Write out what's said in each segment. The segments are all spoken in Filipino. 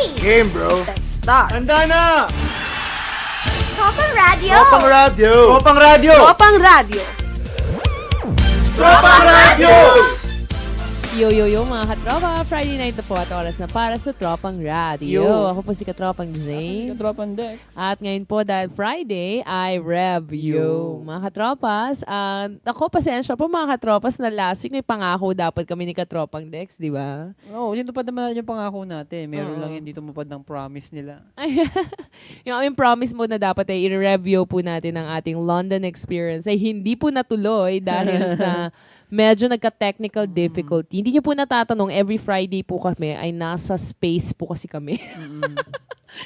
ready? Game, bro. Let's start. Handa na! Tropang Radio! Tropang Radio! Tropang Radio! Tropang Radio! Tropang Radio! Yo, mga katropa. Friday night na po at oras na para sa Tropang Radio. Ako po si Katropang Jane. Katropang Deck. At ngayon po dahil Friday, I review. Mga katropas, ako pasensya po mga katropas na last week may pangako dapat kami ni Katropang Dex, di ba? Oo, sinupad naman yung pangako natin. Meron lang hindi tumupad ng promise nila. Yung aming promise mo na dapat ay i-review po natin ang ating London experience ay hindi po natuloy dahil sa medyo nagka-technical difficulty. Hindi niyo po natatanong, every Friday po kami ay nasa space po kasi kami.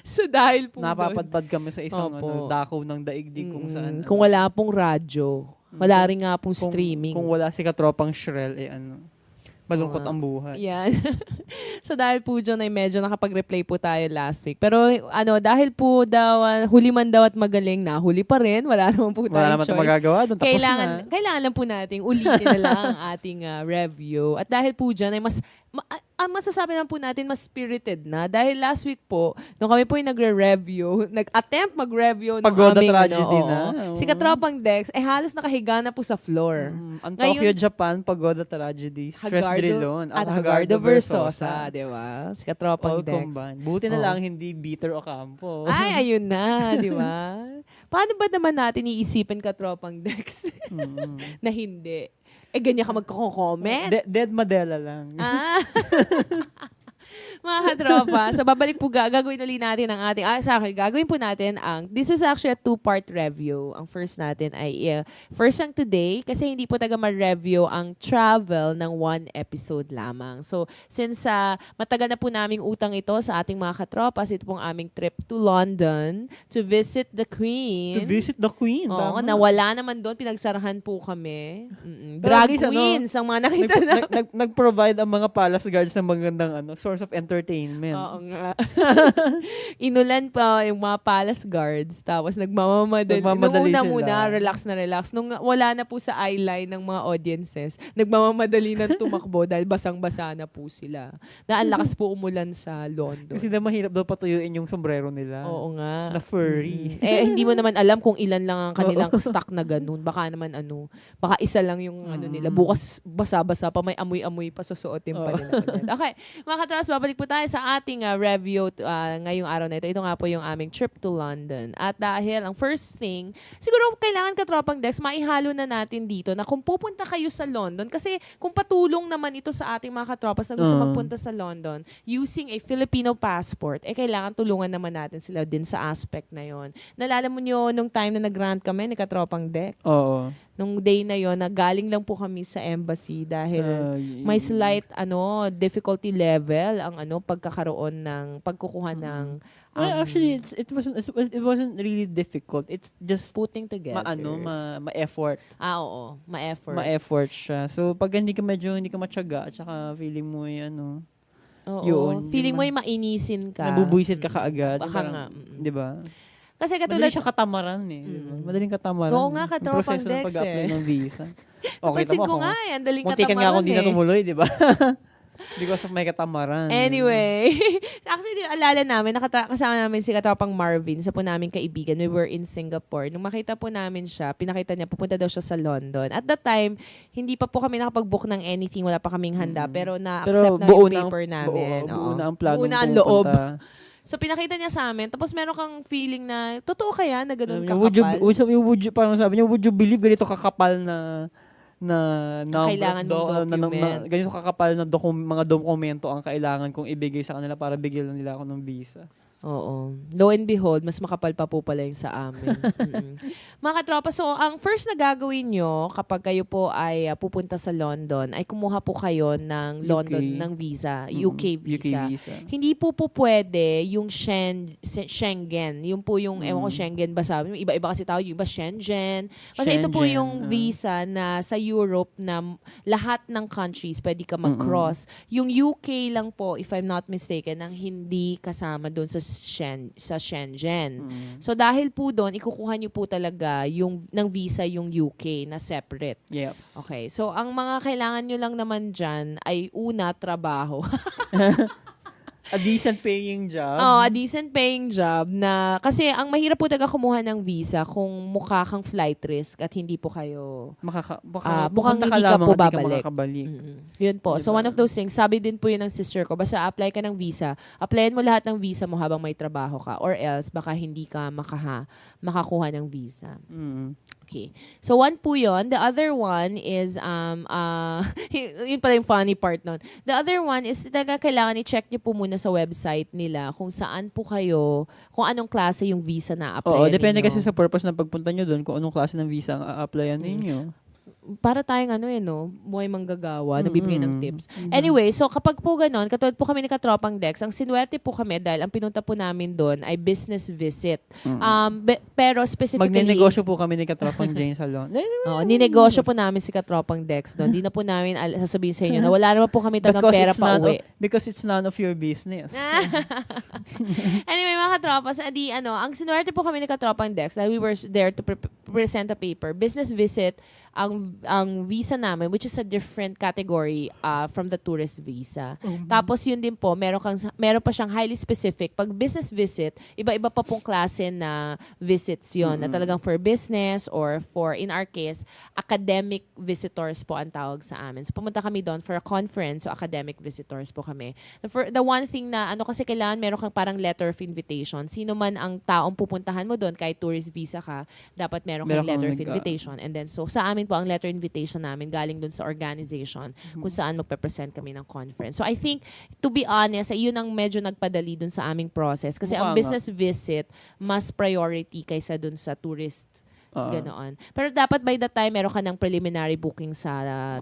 So dahil po Napapadpad kami sa isang Opo. dakaw ng daigdig kung saan. kung wala pong radyo, wala rin nga pong streaming. Kung wala si Katropang Shrel, malungkot ang buhay. Yan. So dahil po dyan ay medyo nakapag-replay po tayo last week. Pero dahil po daw, huli man daw at magaling na, huli pa rin. Wala naman po Wala tayong naman choice. magagawa doon. Tapos Kailangan lang po nating ulitin na lang ang ating review. At dahil po dyan ay masasabi lang po natin mas spirited na. Dahil last week po, nung kami po yung nagre-review, nag-attempt mag-review ng Pagoda aming tragedy na. si Katropang Dex, halos nakahiga na po sa floor. Ang Ngayon- Tokyo, Japan, Pagoda Tragedy, Stress Drilon, at Hagardo Versosa, di ba? Si Katropang All Dex. combined. Buti na lang hindi Bitter Ocampo. Ay, ayun na, di ba? Paano ba naman natin iisipin Katropang Dex na hindi? Ganyan ka magkako-comment? Dead Madela lang. Mga katropa. So, babalik po, gagawin ulit natin ang ating, gagawin po natin this is actually a two-part review. Ang first natin ay, first ang today, kasi hindi po taga ma-review ang travel ng one episode lamang. So, since matagal na po naming utang ito sa ating mga katropas, ito pong aming trip to London to visit the Queen. To visit the Queen. Oo, tama. nawala naman doon, pinagsarahan po kami. Pero Drag at least, queens ang mga nakita na. Nag-provide ang mga palace guards ng magandang source of entertainment. Oo nga. Inulan pa yung mga palace guards, tapos nagmamamadali. Nagmamadali Nung una sila. muna, relax. Nung wala na po sa eyeline ng mga audiences, nagmamamadali na tumakbo dahil basang-basa na po sila. Ang lakas po umulan sa London. Kasi mahirap daw patuyuin yung sombrero nila. Oo nga. Na furry. Hindi mo naman alam kung ilan lang ang kanilang stock na ganun. Baka naman baka isa lang yung nila. Bukas basa-basa pa, may amoy-amoy pa susuotin pa nila. Okay, mga katras, babalik po tayo sa ating review ngayong araw na ito. Ito nga po yung aming trip to London. At dahil ang first thing, siguro kailangan Katropang Dex, maihalo na natin dito na kung pupunta kayo sa London, kasi kung patulong naman ito sa ating mga katropas na gusto magpunta sa London using a Filipino passport, kailangan tulungan naman natin sila din sa aspect na yon. Nalala mo nyo nung time na nag-grant kami ni Katropang Dex? Oo. Nung day na yon, galing lang po kami sa embassy dahil may slight difficulty level ang pagkakaroon ng pagkukuha ng Actually, it wasn't really difficult. It's just putting together. ma-effort. Oo, ma-effort. Ma-effort siya. So, pag hindi ka matyaga, at saka feeling mo Oo. yun, Feeling mo yung yung mainisin ka. nabubuisit ka kaagad. Baka nga. Di ba? Kasi Madali katulad, siya katamaran diba? Madaling katamaran. Oo nga, Yung Katropang proseso ng Dex, pag-apply ng visa. pansin ko nga, ang daling Muntikan nga katamaran kung di na tumuloy, di ba? Because of may katamaran. Anyway, actually, alala namin, kasama namin si Katropang Marvin, sa po naming kaibigan. We were in Singapore. Nung makita po namin siya, pinakita niya, pupunta daw siya sa London. At that time, hindi pa po kami nakapag-book ng anything, wala pa kaming handa, pero na-accept na yung paper namin. Buo na ang plano. Buo na ang loob. So, pinakita niya sa amin. Tapos, meron kang feeling na, totoo kaya na ganun kakapal? Parang sabi niya, would you believe ganito kakapal na kailangan mong document. ganito kakapal na mga dokumento ang kailangan kong ibigay sa kanila para bigyan nila ako ng visa. Oo. Lo and behold, mas makapal pa po pala yung sa amin. Mga katropa, so ang first na gagawin nyo kapag kayo po ay pupunta sa London, ay kumuha po kayo ng London ng visa, UK visa. Hindi po pwede yung Schengen. Yung po yung, ewan ko, Schengen ba sabi? Iba-iba kasi tao, yung iba Shenzhen. Kasi ito po yung visa na sa Europe na lahat ng countries pwede ka mag-cross. Yung UK lang po, if I'm not mistaken, ang hindi kasama doon sa Shenzhen. So dahil po doon, ikukuha niyo po talaga ng visa yung UK na separate. Yes. Okay. So ang mga kailangan niyo lang naman dyan ay una, trabaho. A decent paying job. A decent paying job na, kasi ang mahirap po talaga kumuha ng visa kung mukha kang flight risk at hindi po kayo, mukhang hindi ka po babalik. Yun po. So Diba? one of those things, sabi din po yun ng sister ko, basta apply ka ng visa, applyan mo lahat ng visa mo habang may trabaho ka, or else baka hindi ka makakuha ng visa. Okay. So one po yun. The other one is, yun pala yung funny part nun. The other one is talaga kailangan i-check niyo po muna sa website nila kung saan po kayo, kung anong klase yung visa na applyan Oo, depende ninyo. kasi sa purpose ng pagpunta nyo doon kung anong klase ng visa ang a-applyan ninyo. Para tayong buhay manggagawa, nagbibigay ng tips. Anyway, so kapag po ganon, katulad po kami ni Katropang Dex, ang sinuwerte po kami dahil ang pinunta po namin doon ay business visit. Pero specifically... Magne-negosyo po kami ni Katropang Jane Salon. ninegosyo po namin si Katropang Dex doon. Hindi na po namin sasabihin sa inyo na wala naman po kami tagang pera pa uwi. Because it's none of your business. Anyway, mga katropas, ang sinuwerte po kami ni Katropang Dex dahil we were there to present a paper. Business visit, ang visa namin, which is a different category from the tourist visa. Tapos yun din po, meron pa siyang highly specific. Pag business visit, iba-iba pa pong klase na visits yun, na talagang for business or for, in our case, academic visitors po ang tawag sa amin. So pumunta kami doon for a conference, so academic visitors po kami. The one thing na, kasi kailangan meron kang parang letter of invitation. Sino man ang taong pupuntahan mo doon, kahit tourist visa ka, dapat meron kang letter of invitation. And then, so sa amin po, ang letter invitation namin galing dun sa organization kung saan magpe-present kami ng conference. So I think, to be honest, yun ang medyo nagpadali dun sa aming process. Kasi ang business visit, mas priority kaysa dun sa tourist. Ganoon. Pero dapat by the time meron ka ng preliminary booking sa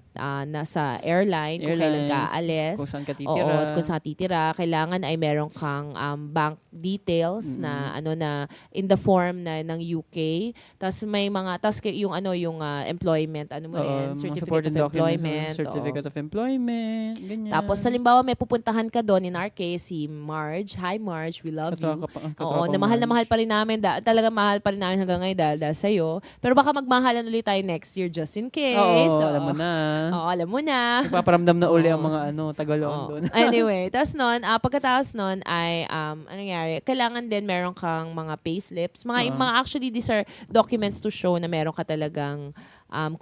airline, kung kailan ka aalis. Kung saan ka titira. Oo, kung saan titira. Kailangan ay meron kang bank details na in the form ng UK. Tapos may mga yung employment, certificate of employment. Certificate of employment, ganyan. Tapos halimbawa may pupuntahan ka doon, in our case si Marge. Hi Marge, we love you. Oo, na mahal pa rin namin. Talaga mahal pa rin namin hanggang ngayon dahil sa'yo. Pero baka magmahalan ulit tayo next year just in case. Oo, alam mo na. Oo, alam mo na. Nagpaparamdam na uli ang mga Tagaloon doon. Anyway, tapos pagkatapos nun ay, nangyari, kailangan din meron kang mga payslips. Mga actually, these are documents to show na meron ka talagang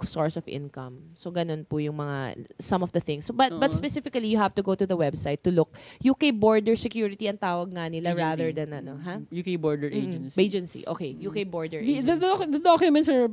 source of income. So, ganun po yung some of the things. So, but specifically, you have to go to the website to look. UK Border Security ang tawag nga nila agency. rather than UK Border Agency. Agency. Okay, UK Border Agency. The documents are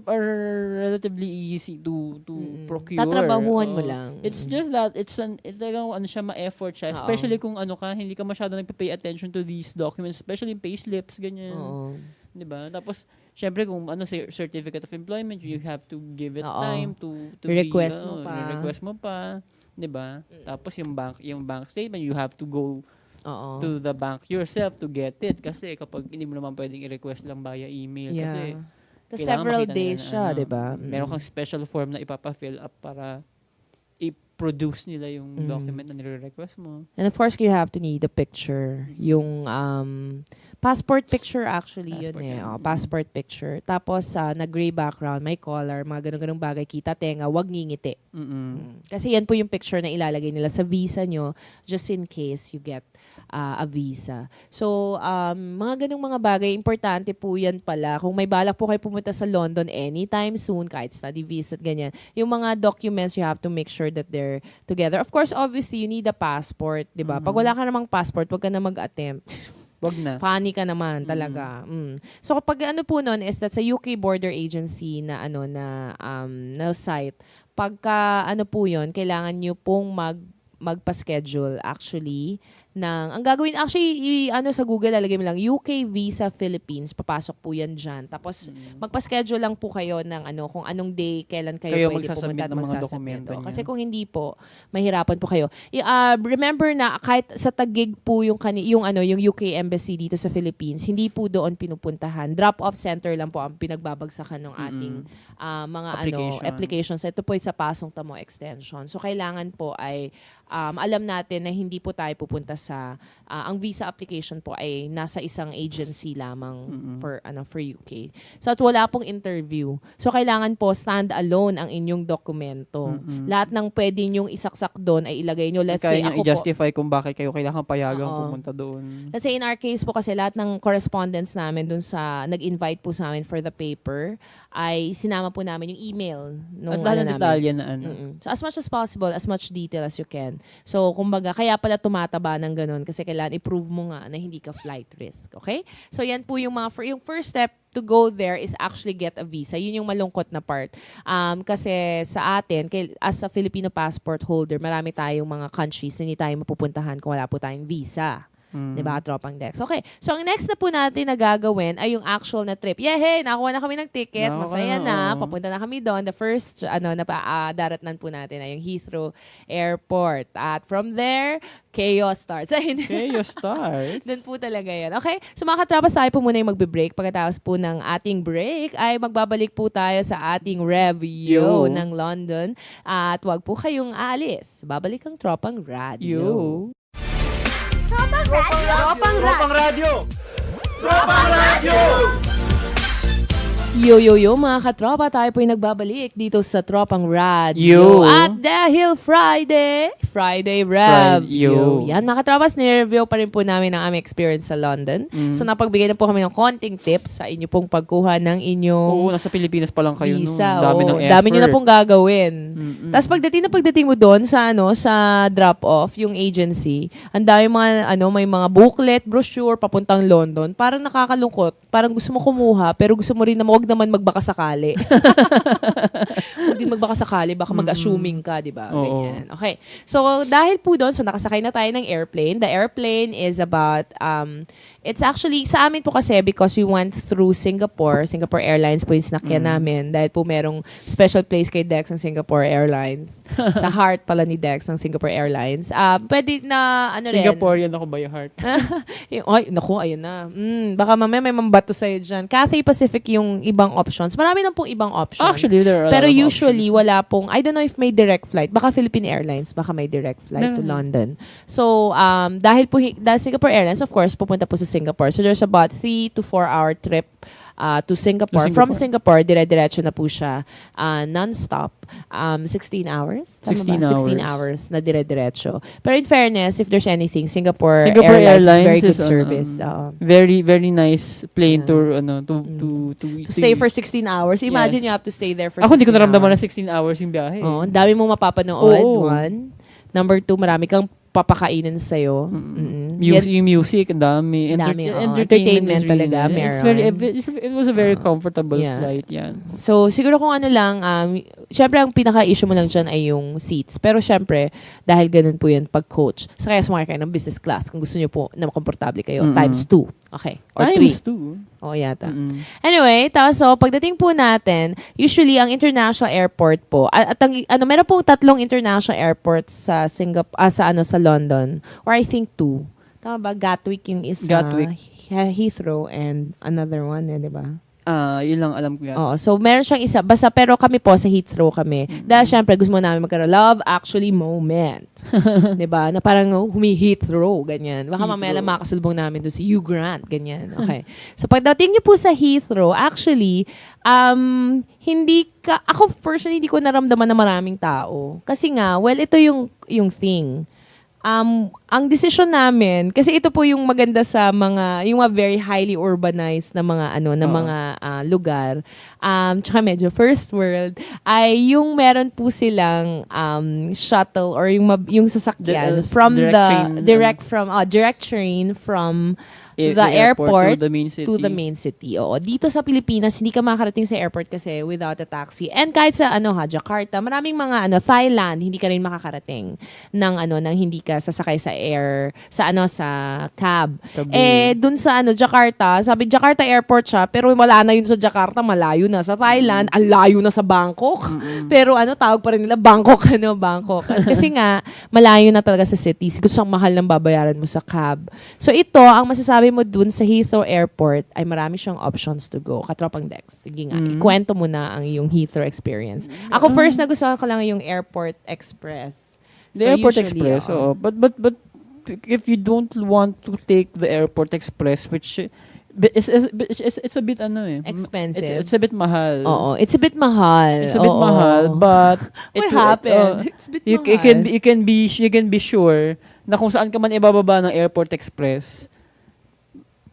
relatively easy to procure. Tatrabahuhan mo lang. It's just that talagang siya ma-effort siya. Especially kung hindi ka masyado nagpa-pay attention to these documents, especially payslips, ganyan. Oo. Diba? Tapos, syempre kung certificate of employment, you have to give it time to request mo pa. Diba? Tapos yung bank statement, you have to go to the bank yourself to get it. Kasi kapag hindi mo naman pwedeng i-request lang via email. Kasi several days siya, diba? Meron kang special form na ipapa-fill up para i-produce nila yung document na nire-request mo. And of course, you have to need a picture. Yung passport picture actually passport picture. Tapos na gray background, may collar, mga ganun-ganung bagay, kita tenga, wag ngingiti. Kasi yan po yung picture na ilalagay nila sa visa nyo just in case you get a visa. So, mga ganung mga bagay, importante po yan pala. Kung may balak po kayo pumunta sa London anytime soon, kahit study visa at ganyan, yung mga documents, you have to make sure that they're together. Of course, obviously, you need a passport, di ba? Pag wala ka namang passport, wag ka na mag-attempt. Wag na. Funny ka naman talaga. So kapag po noon is that sa UK Border Agency na na site, pagka po 'yon, kailangan niyo pong magpa-schedule actually ang gagawin actually sa Google lalagay mo lang UK Visa Philippines, papasok po yan diyan. Tapos magpa-schedule lang po kayo ng kung anong day kailan kayo pwede pumunta at magsasubmit. Kasi kung hindi po, mahirapan po kayo. Remember na kahit sa Taguig po yung UK Embassy dito sa Philippines, hindi po doon pinupuntahan. Drop-off center lang po ang pinagbabagsakan ng ating mga applications. Ito po sa Pasong Tamo Extension. So kailangan po ay alam natin na hindi po tayo pupunta sa ang visa application po ay nasa isang agency lamang for UK. So at wala pong interview. So kailangan po stand alone ang inyong dokumento. Lahat ng pwede nyong isaksak doon ay ilagay nyo. Let's say Kaya ako po, i-justify kung bakit kayo kailangan payagang Oo. pumunta doon. let's say in our case po kasi lahat ng correspondence namin dun sa nag-invite po sa amin for the paper ay sinama po namin yung email nung At lahat ng namin. detalye na ano. So as much as possible, as much detail as you can. So kumbaga, kaya pala tumataba ng ganun kasi kailangan i-prove mo nga na hindi ka flight risk. Okay? So yan po yung yung first step to go there is actually get a visa. Yun yung malungkot na part. Kasi sa atin, as a Filipino passport holder, marami tayong mga countries na hindi tayo mapupuntahan kung wala po tayong visa. Diba, tropang Dex? Okay. So, ang next na po natin na gagawin ay yung actual na trip. Yehey! Nakakuha na kami ng ticket. Nakakuha Masaya na, na. oo. Papunta na kami doon. The first, daratnan po natin ay yung Heathrow Airport. At from there, chaos starts. Ay, hindi. Okay, you start. Doon po talaga yan. Okay? So mga katrapas, tayo po muna yung magbe-break. Pagkatapos po ng ating break, ay magbabalik po tayo sa ating review Yo. ng London. At wag po kayong alis. Babalik ang Tropang Radio. You. Tropang Radio. Tropang Radio! Tropang Radio! Yo, mga katropa, tayo po yung nagbabalik dito sa Tropang Radio. Yo. At dahil Friday Review. Yo. Yan, mga katropas, nireview pa rin po namin ang aming experience sa London. So, napagbigay na po kami ng konting tips sa inyo pong pagkuha ng inyong Oo, nasa Pilipinas pa lang kayo visa. nun. Dami ng effort. Dami nyo na pong gagawin. Tapos pagdating mo doon sa sa drop-off, yung agency, ang dami mga may mga booklet, brochure papuntang London. Parang nakakalungkot. Parang gusto mo kumuha, pero gusto mo rin na wag naman magbaka sakali. Huwag din magbaka sakali, baka mag-assuming ka, di ba? Oo. Ganyan. Okay. So, dahil po doon, so nakasakay na tayo ng airplane. The airplane is about, it's actually, sa amin po kasi, because we went through Singapore Airlines po yung sinakyan namin. Dahil po merong special place kay Dex ng Singapore Airlines. Sa heart pala ni Dex ng Singapore Airlines. Pwede na, Singaporean ako by heart. Ay, naku, ayun na. Baka mamaya may mambato sa'yo dyan. Cathay Pacific yung ibang options. Marami na pong ibang options. Actually, there are a Pero lot of usually, options. wala pong, I don't know if may direct flight. Baka Philippine Airlines, baka may direct flight to London. So, dahil Singapore Airlines, of course, pupunta po sa Singapore. So, there's about 3 to 4 hour trip to Singapore. From Singapore, dire-diretso na po siya non-stop. 16 hours? Tama 16 ba? 16 hours. hours na dire-diretso. Pero in fairness, if there's anything, Singapore Airlines is very good service. Very, very nice plane Yeah. to To stay for 16 hours. Imagine Yes. you have to stay there for 16 Ako hindi ko naramdaman na hours. 16 hours yung biyahe. Oo, ang dami mong mapapanood. Oo. One. Number 2, marami kang papakainin sa'yo. Yung music, ang dami. Ang dami, oo. Entertainment Entertainment is talaga, really, meron. it was a very comfortable Yeah. flight, yan. So, siguro kung ano lang, syempre ang pinaka-issue mo lang dyan ay yung seats. Pero syempre, dahil ganun po yun pag coach. So, kaya sumakay kayo ng business class kung gusto nyo po na makomportable kayo. Times 2. Okay. Or 3. Times 2. Oo, yata. Anyway, so pagdating po natin, usually ang international airport po, at ang meron pong 3 international airports sa sa London, or I think 2. Tama ba? Gatwick yung isa. Gatwick. Heathrow and another one, di ba? Yun lang alam ko yan. Oo, so meron siyang isa. Basta pero kami po sa Heathrow kami. Dahil syempre gusto mo namin magkaroon love actually moment. 'Di ba? Na parang humi-Heathrow, ganyan. Baka mamaya lang makasalubong namin doon si Hugh Grant, ganyan. Okay. So pagdating niyo po sa Heathrow, actually, ako personally hindi ko naramdaman na maraming tao. Kasi nga, well, ito yung thing. Ang decision namin, kasi ito po yung maganda sa yung mga very highly urbanized na mga lugar, tsaka medyo first world, ay yung meron po silang shuttle or yung sasakyan direct train from the airport to the main city. Oo. Dito sa Pilipinas, hindi ka makakarating sa airport kasi without a taxi. And kahit sa Jakarta, maraming mga Thailand, hindi ka rin makakarating nang hindi ka sasakay sa cab. Dun sa Jakarta, Jakarta airport siya, pero wala na yun sa Jakarta, malayo na. Sa Thailand, ang layo na sa Bangkok. Pero tawag pa rin nila Bangkok. Kasi nga, malayo na talaga sa city. Siguro siyang mahal ng babayaran mo sa cab. So ito, ang masasabi mo dun sa Heathrow Airport ay marami siyang options to go. Katropang Dex. Sige nga, ikwento mo na ang iyong Heathrow experience. Ako first nagustuhan ko lang yung Airport Express. The Airport Express, oo. But if you don't want to take the Airport Express, which it's a bit Expensive. It's a bit mahal. Oo, it's a bit mahal. It's a bit mahal, but What happened? It's a bit you mahal. you can be sure na kung saan ka man ibababa ng Airport Express,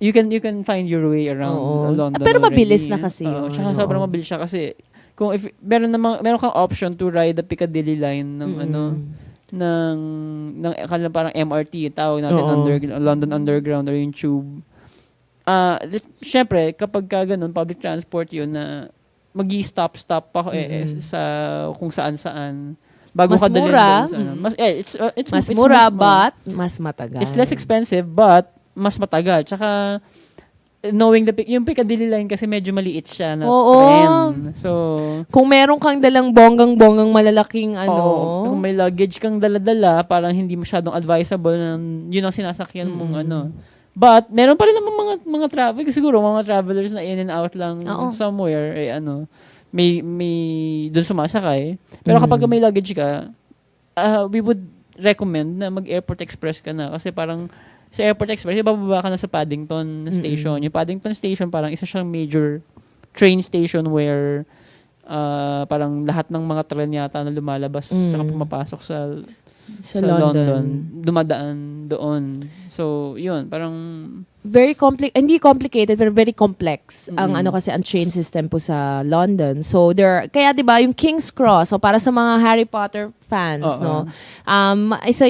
you can find your way around London. Pero already. mabilis na kasi yun. Tsaka sobrang mabilis siya kasi kung if meron kang option to ride the Piccadilly line ng ng akala parang MRT tawag natin London Underground or yung tube. Syempre kapag ka ganun public transport yun na magi-stop pa sa kung saan bago Mas ka dalhin mura. doon sa ano. It's Mas mura, but mas matagal. it's less expensive but mas matagal. Tsaka knowing yung Piccadilly line kasi medyo maliit siya na train. So, kung meron kang dalang bonggang malalaking kung may luggage kang dala-dala, parang hindi masyadong advisable na yun ang sinasakyan mong But, meron pa rin naman mga travel. Siguro, mga travelers na in and out lang somewhere, may doon sumasakay. Pero kapag may luggage ka, we would recommend na mag-Airport Express ka na. Kasi parang, sa Airport Express, bababa ka na sa Paddington Station. Yung Paddington Station, parang isa siyang major train station where parang lahat ng mga tren yata na lumalabas tsaka pumapasok sa London, dumadaan doon. So, yun, parang very hindi complicated, pero very complex ang kasi ang train system po sa London. So kaya 'di ba yung King's Cross, so para sa mga Harry Potter fans, no. Isa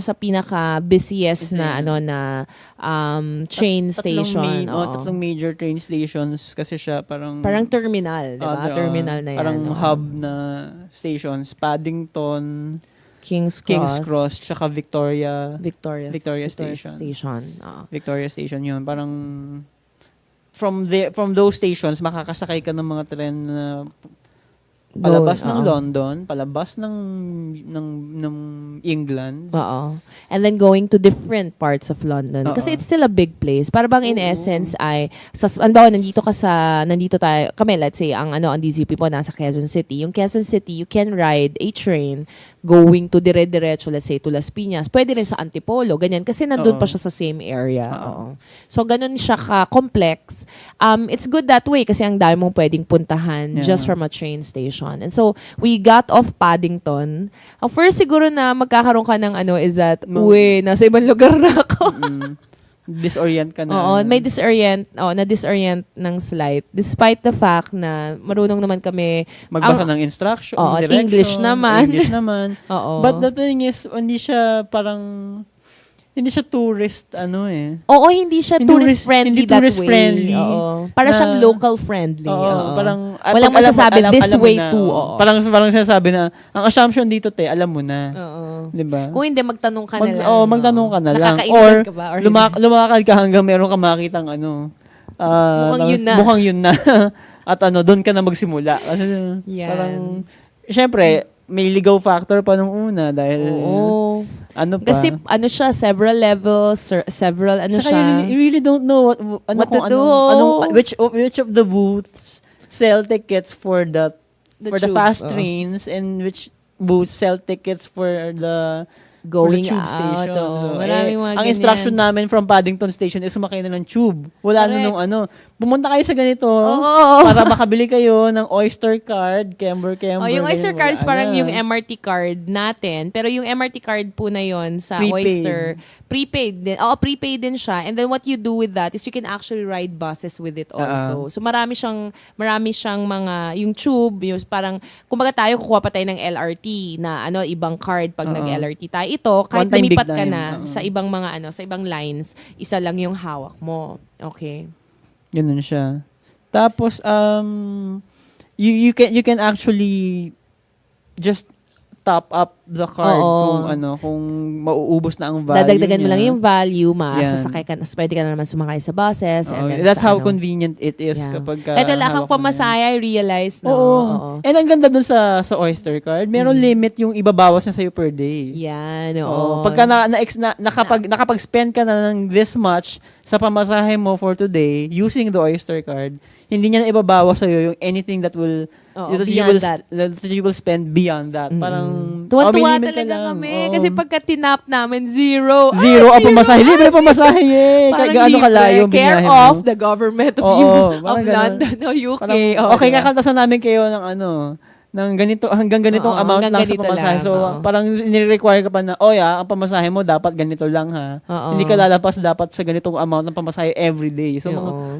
sa pinaka busiest na train station. Tatlong major train stations kasi siya parang terminal, 'di ba? Terminal na 'yan. Parang hub na stations, Paddington, King's Cross, tsaka Victoria Station. Victoria Station yun. Parang from those stations, makakasakay ka ng mga tren na palabas ng London, palabas ng England. And then going to different parts of London. Kasi it's still a big place. Para bang in essence ay, nandito tayo, kami, let's say, ang DZUP po nasa Quezon City. Yung Quezon City, you can ride a train going to dire-diretso, let's say, to Las Piñas. Pwede rin sa Antipolo, ganyan. Kasi nandun pa siya sa same area. So, ganun siya ka-complex. It's good that way kasi ang dami mong pwedeng puntahan just from a train station. And so, we got off Paddington. First, siguro na magkakaroon ka ng is that, nasa ibang lugar na ako. Disorient ka na. May na-disorient ng slight. Despite the fact na marunong naman kami magbasa ng instruction, English naman. But the thing is, hindi siya tourist, hindi siya tourist-friendly that way. Para siyang local-friendly. Parang, walang masasabi, this way too. Parang sinasabi na, ang assumption dito, alam mo na. Diba? Kung hindi, magtanong ka na lang. Magtanong ka na lang. Nakakainsan ka ba? Or lumakad ka hanggang meron ka makitang mukhang yun na. At doon ka na magsimula. Kasi parang, syempre, may ligaw factor pa nung una dahil kasi siya several levels, several siya. You really don't know what to do. Which of the booths sell tickets for the fast trains and which booths sell tickets for the going tube out. station. So, ang instruction namin from Paddington Station is sumakay na ng tube. Wala na nung pumunta kayo sa ganito para makabili kayo ng Oyster card, Kember. Yung Oyster card is parang yung MRT card natin. Pero yung MRT card po na yon sa Oyster, prepaid din. Prepaid din siya. And then what you do with that is you can actually ride buses with it also. So marami siyang mga, yung tube, yung parang, kumbaga tayo kukuha pa tayo ng LRT na ibang card pag nag-LRT tayo. Ito, kahit lumipat ka na sa ibang mga sa ibang lines, isa lang yung hawak mo. Okay. Ganun siya. Tapos you can actually just top up the card kung mauubos na ang value. Dadagdagan mo lang yung value, sasakay ka, pwede ka na naman sumakay sa buses. And then that's how convenient it is kapag kahit wala kang pamasaya, I realize na. And ang ganda dun sa Oyster card, meron limit yung ibabawas na sa'yo per day. Yan, Pagka nakapag-spend ka na ng this much sa pamasahe mo for today using the Oyster card, hindi niya na ibabawas sa'yo yung anything that will Oo, beyond that. That you will spend beyond that. Parang, tuwa-tuwa minimum ka talaga lang. kami. Oo. Kasi pagka tinap namin, zero. Zero ang pamasahe. Libre pamasahe eh. Parang Gaano libre. kalayo ang Care binahe mo. of the government of, Oo, of parang ganun. London o UK. Parang, okay, kakaltasan namin kayo ng ng ganito, hanggang ganitong Oo, amount hanggang lang sa ganito pamasahe. lang, So, oo. parang nire-require ka pa na, ang pamasahe mo dapat ganito lang ha. Oo. Hindi ka lalapas dapat sa ganitong amount ng pamasahe every day. So,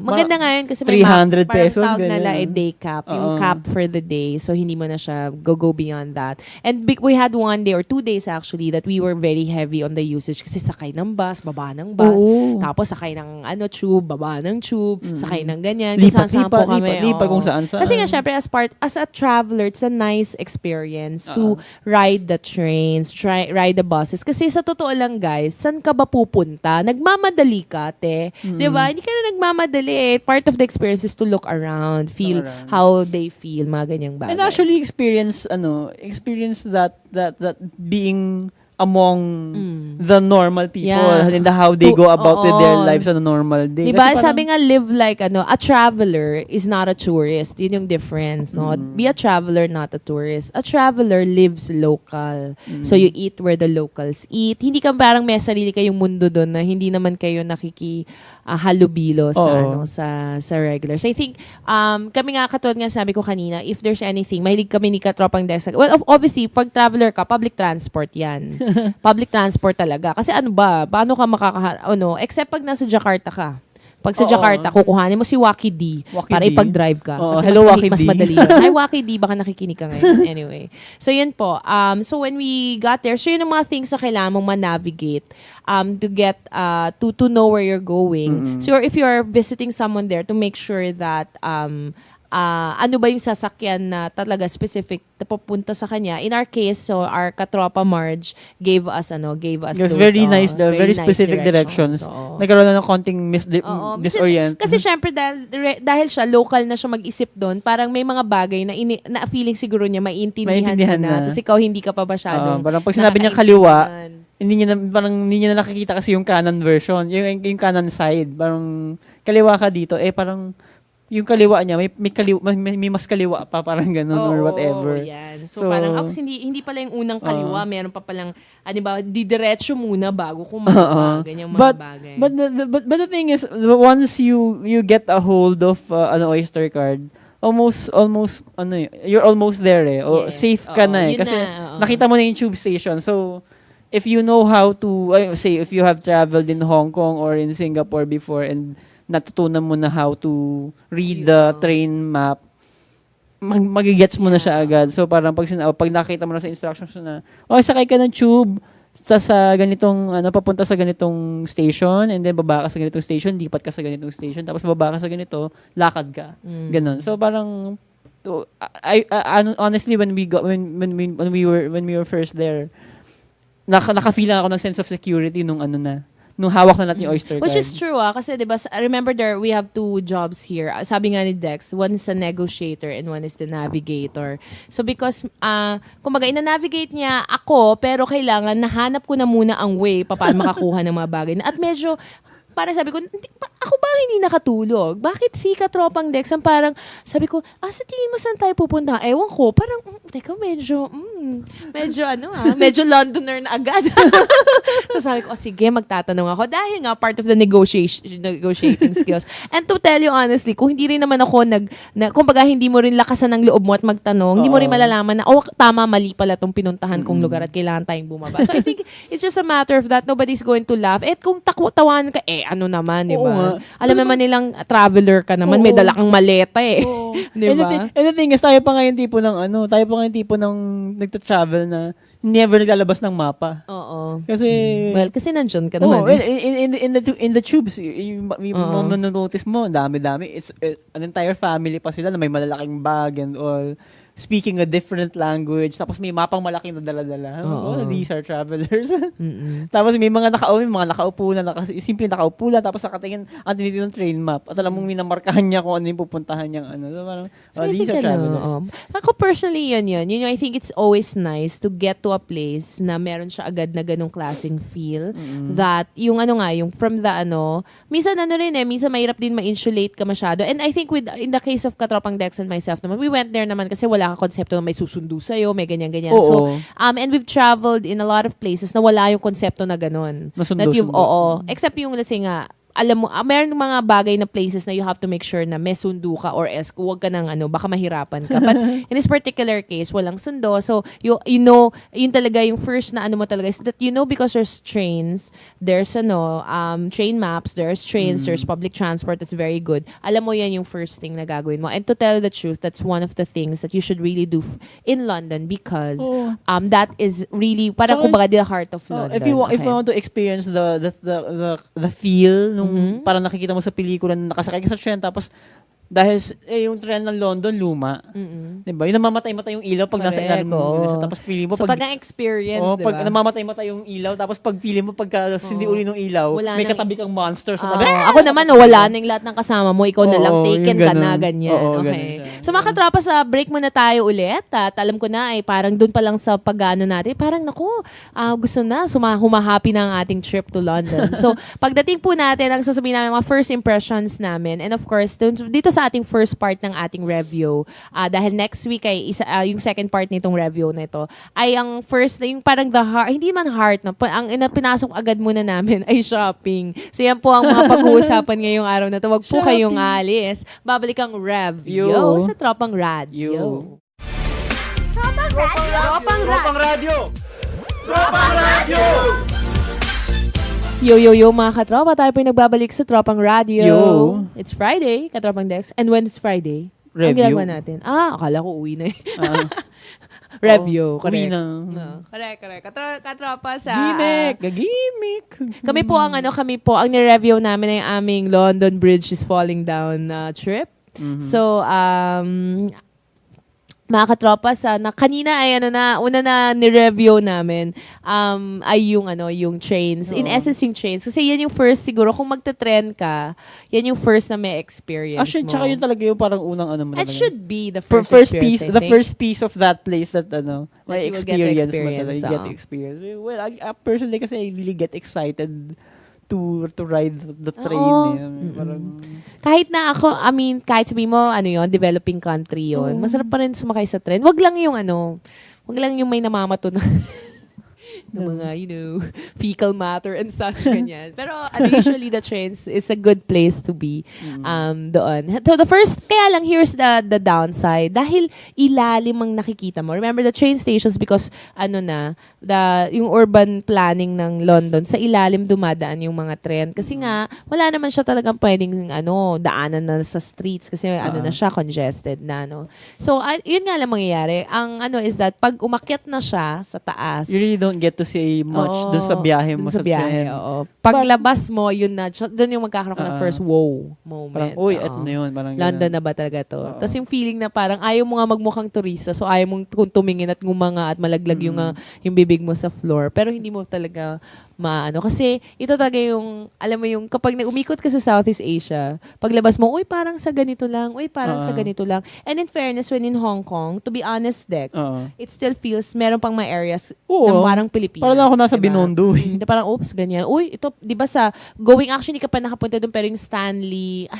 maganda nga yun kasi may 300 parang pesos, tawag ganyan. nila day cap. Yung Oo. cap for the day. So, hindi mo na siya go beyond that. And we had 1 day or 2 days actually that we were very heavy on the usage kasi sakay ng bus, baba ng bus. Oo. Tapos sakay ng tube, baba ng tube, sakay ng ganyan. Kung saan-saan po kami. Lipat oo. kung saan-saan. Kasi nga syempre as a traveler, it's a nice experience to ride the trains, ride the buses. Kasi sa totoo lang guys, saan ka ba pupunta? Nagmamadali ka, te. 'Di ba? Hindi ka na nagmamadali eh. Part of the experience is to look around, feel how they feel, mga ganyang bagay. And actually experience that being among the normal people and how they go about with their lives on a normal day. Diba? Kasi Sabi nga, live like, a traveler is not a tourist. Yun yung difference, no? Be a traveler, not a tourist. A traveler lives local. So, you eat where the locals eat. Hindi ka parang may sarili kayong mundo doon na hindi naman kayo halubilo sa regulars. I think, kami nga katulad nga sabi ko kanina, if there's anything, mahilig kami ni Katropang Dex. Well, obviously, pag traveler ka, public transport yan. Public transport talaga. Kasi paano ka except pag nasa Jakarta ka. Pag sa Jakarta, kukuhanin mo si Waki D para ipag-drive ka. Kasi hello, Waki mas D. madali yun. Hi, Waki D, baka nakikinig ka ngayon. Anyway. So, yun po. So, when we got there, so yun ang mga things na kailangan mong ma-navigate to get, to know where you're going. So, if you're visiting someone there, to make sure that, ano ba yung sasakyan na talaga specific na pupunta sa kanya. In our case, so our katropa Marge gave us those, very nice, very specific directions. Nagkaroon na ng konting disorient. Kasi syempre dahil siya local na siya mag-isip doon, parang may mga bagay na feeling siguro niya maiintindihan na. Tapos ikaw hindi ka pa masyadong parang pag sinabi niya kaliwa, hindi niya na nakikita kasi yung kanan version, yung kanan side. Parang kaliwa ka dito, parang yung kaliwa niya, may mas kaliwa pa, parang ganun or whatever. Yan. So parang, hindi pala yung unang kaliwa, meron pa palang, didiretso muna bago kumawa, ganyang mga bagay. But the thing is, once you get a hold of an Oyster card, almost you're almost there eh. Yes. Safe ka na eh. Kasi nakita mo na yung tube station. So, if you know how to, say, if you have traveled in Hong Kong or in Singapore before and natutunan mo na how to read the train map, magigets mo na siya agad. So parang pag nakita mo na sa instructions na, sakay ka ng tube sa ganitong, papunta sa ganitong station, and then baba ka sa ganitong station, lipat ka sa ganitong station, tapos baba ka sa ganito, lakad ka. Ganon. So parang, honestly, when we were first there, nakafeel ako ng sense of security nung hawak na natin yung Oyster card. Which is true kasi diba, remember we have 2 jobs here. Sabi nga ni Dex, one is the negotiator and one is the navigator. So because, kumbaga, ina-navigate niya ako, pero kailangan nahanap ko na muna ang way paano makakuha ng mga bagay. At medyo, parang sabi ko, ako ba hindi nakatulog? Bakit si Katropang Dex ang parang, sabi ko, sa tingin mo saan tayo pupunta? Ewan ko, parang, teka, medyo Londoner na agad. So sabi ko, sige, magtatanong ako. Dahil nga, part of the negotiating skills. And to tell you honestly, kung hindi rin naman ako kumbaga, hindi mo rin lakasan ng loob mo at magtanong, hindi mo rin malalaman na, tama, mali pala itong pinuntahan kong lugar at kailangan tayong bumaba. So I think, it's just a matter of that. Nobody's going to laugh. Kung tawanan ka, ano naman, di ba? Alam naman nilang traveler ka naman, may dala kang maleta eh. Di ba? And the thing is, tayo pa nga yung tipo ng nagta-travel na never naglalabas ng mapa. Oo. Kasi nandyan ka naman. In the tubes, yung notice mo, dami-dami. It's an entire family pa sila na may malalaking bag and all. speaking a different language, tapos may mapang malaki na dala-dala. Oo. These are travelers. Mm-mm. Tapos may mga nakaupo na, simple nakaupo lang, tapos nakatingin, ang tinitin ng train map. At alam mong minamarkahan niya kung ano yung pupuntahan niyang ano. So, parang, So, I these think, are travelers. Ako personally, yun. You know, I think it's always nice to get to a place na meron siya agad na ganong klaseng feel. That, yung yung from the minsan minsan mahirap din ma-insulate ka masyado. And I think in the case of Katropang Dex and myself naman, we went there naman kasi wala kang konsepto na may susundo sa'yo, may ganyan-ganyan. Oo. So, and we've traveled in a lot of places na wala yung konsepto na ganon. Nasundo. Except yung, let's say nga, alam mo, meron mga bagay na places na you have to make sure na may sundo ka or else huwag ka ng baka mahirapan ka. But in this particular case, walang sundo. So, you know, yun talaga yung first na mo talaga is that because there's trains, there's train maps, there's trains, there's public transport that's very good. Alam mo yan yung first thing na gagawin mo. And to tell the truth, that's one of the things that you should really do in London because that is really, parang kumbaga the heart of London. If you want to experience the feel nung parang nakikita mo sa pelikula na nakasakay ka sa train tapos dahil yung tren ng London luma. Diba? Yung namamatay-matay yung ilaw pag nasa ilalim mo. Tapos feeling mo so pag experience, diba? Pag namamatay-matay yung ilaw tapos pag feeling mo pagka hindi uli ng ilaw, may katabi kang monster sa tabi. Ako naman, wala na yung lahat ng kasama mo. Ikaw na lang, taken ka na, ganyan. Okay. So mga katropa, sa break muna tayo ulit. At alam ko na, parang dun pa lang sa pag-ano natin, parang gusto na, humahappy na ang ating trip to London. So pagdating po natin, ang sasabihin namin, mga first impressions namin. And of course, dito sa ating first part ng ating review, dahil next week ay yung second part nitong review na ito, ay ang first, yung parang the heart, hindi man heart, no? Ang pinasok agad muna namin ay shopping. So yan po ang mga pag-uusapan ngayong araw na ito. Wag po kayong alis. Babalik ang review sa Tropang Radio. Tropang Radio! Tropang Radio! Yo, mga katropa, tayo po yung nagbabalik sa Tropang Radio. Yo. It's Friday, Katropang Dex. And when it's Friday, ang Review. ginagawa natin? Akala ko uwi na eh. Review, Uwi correct. na. No, correct. Katropa sa... Gimmick. Kami po ang nireview namin ay aming London Bridge is Falling Down trip. So, mga katropa, kanina ay una na ni-review namin ay yung trains. In essence, yung trains. Kasi yan yung first siguro, kung magta-trend ka, yan yung first na may experience Actually, mo. tsaka yun talaga yung parang unang mo. It should be the first piece, experience, I the think. first piece of that place that may you will get to experience mo experience, talaga. You get to experience. Well, I personally kasi I really get excited to ride the train. Parang, kahit na ako, kahit sabihin mo, developing country yun, masarap pa rin sumakay sa train. Wag lang yung may namamato na ng mga, fecal matter and such, ganyan. Pero, usually the trains is a good place to be doon. So, kaya lang, here's the downside. Dahil ilalim ang nakikita mo. Remember, the train stations, because, yung urban planning ng London, sa ilalim dumadaan yung mga tren. Kasi nga, wala naman siya talagang pwedeng, daanan na sa streets. Kasi, na siya, congested na, So, yun nga lang mangyayari. Ang, is that, pag umakyat na siya sa taas, you really don't get to say much doon sa biyahe mo sa train. Paglabas mo, yun na, doon yung magkakaroon ka ng first wow moment. Parang, eto na yun. Parang London na ba talaga to? Tapos yung feeling na parang ayaw mo nga magmukhang turista, so ayaw mong tumingin at ngumanga at malaglag yung bibig mo sa floor. Pero hindi mo talaga kasi ito talaga yung, alam mo yung, kapag umikot ka sa Southeast Asia, paglabas mo, parang sa ganito lang, sa ganito lang. And in fairness, when in Hong Kong, to be honest, Dex, it still feels, meron pang mga areas na parang Pilipinas. Parang ako nasa diba? Binondo. Parang, ganyan. Ito, di ba actually, hindi ka pa nakapunta doon, pero yung Stanley,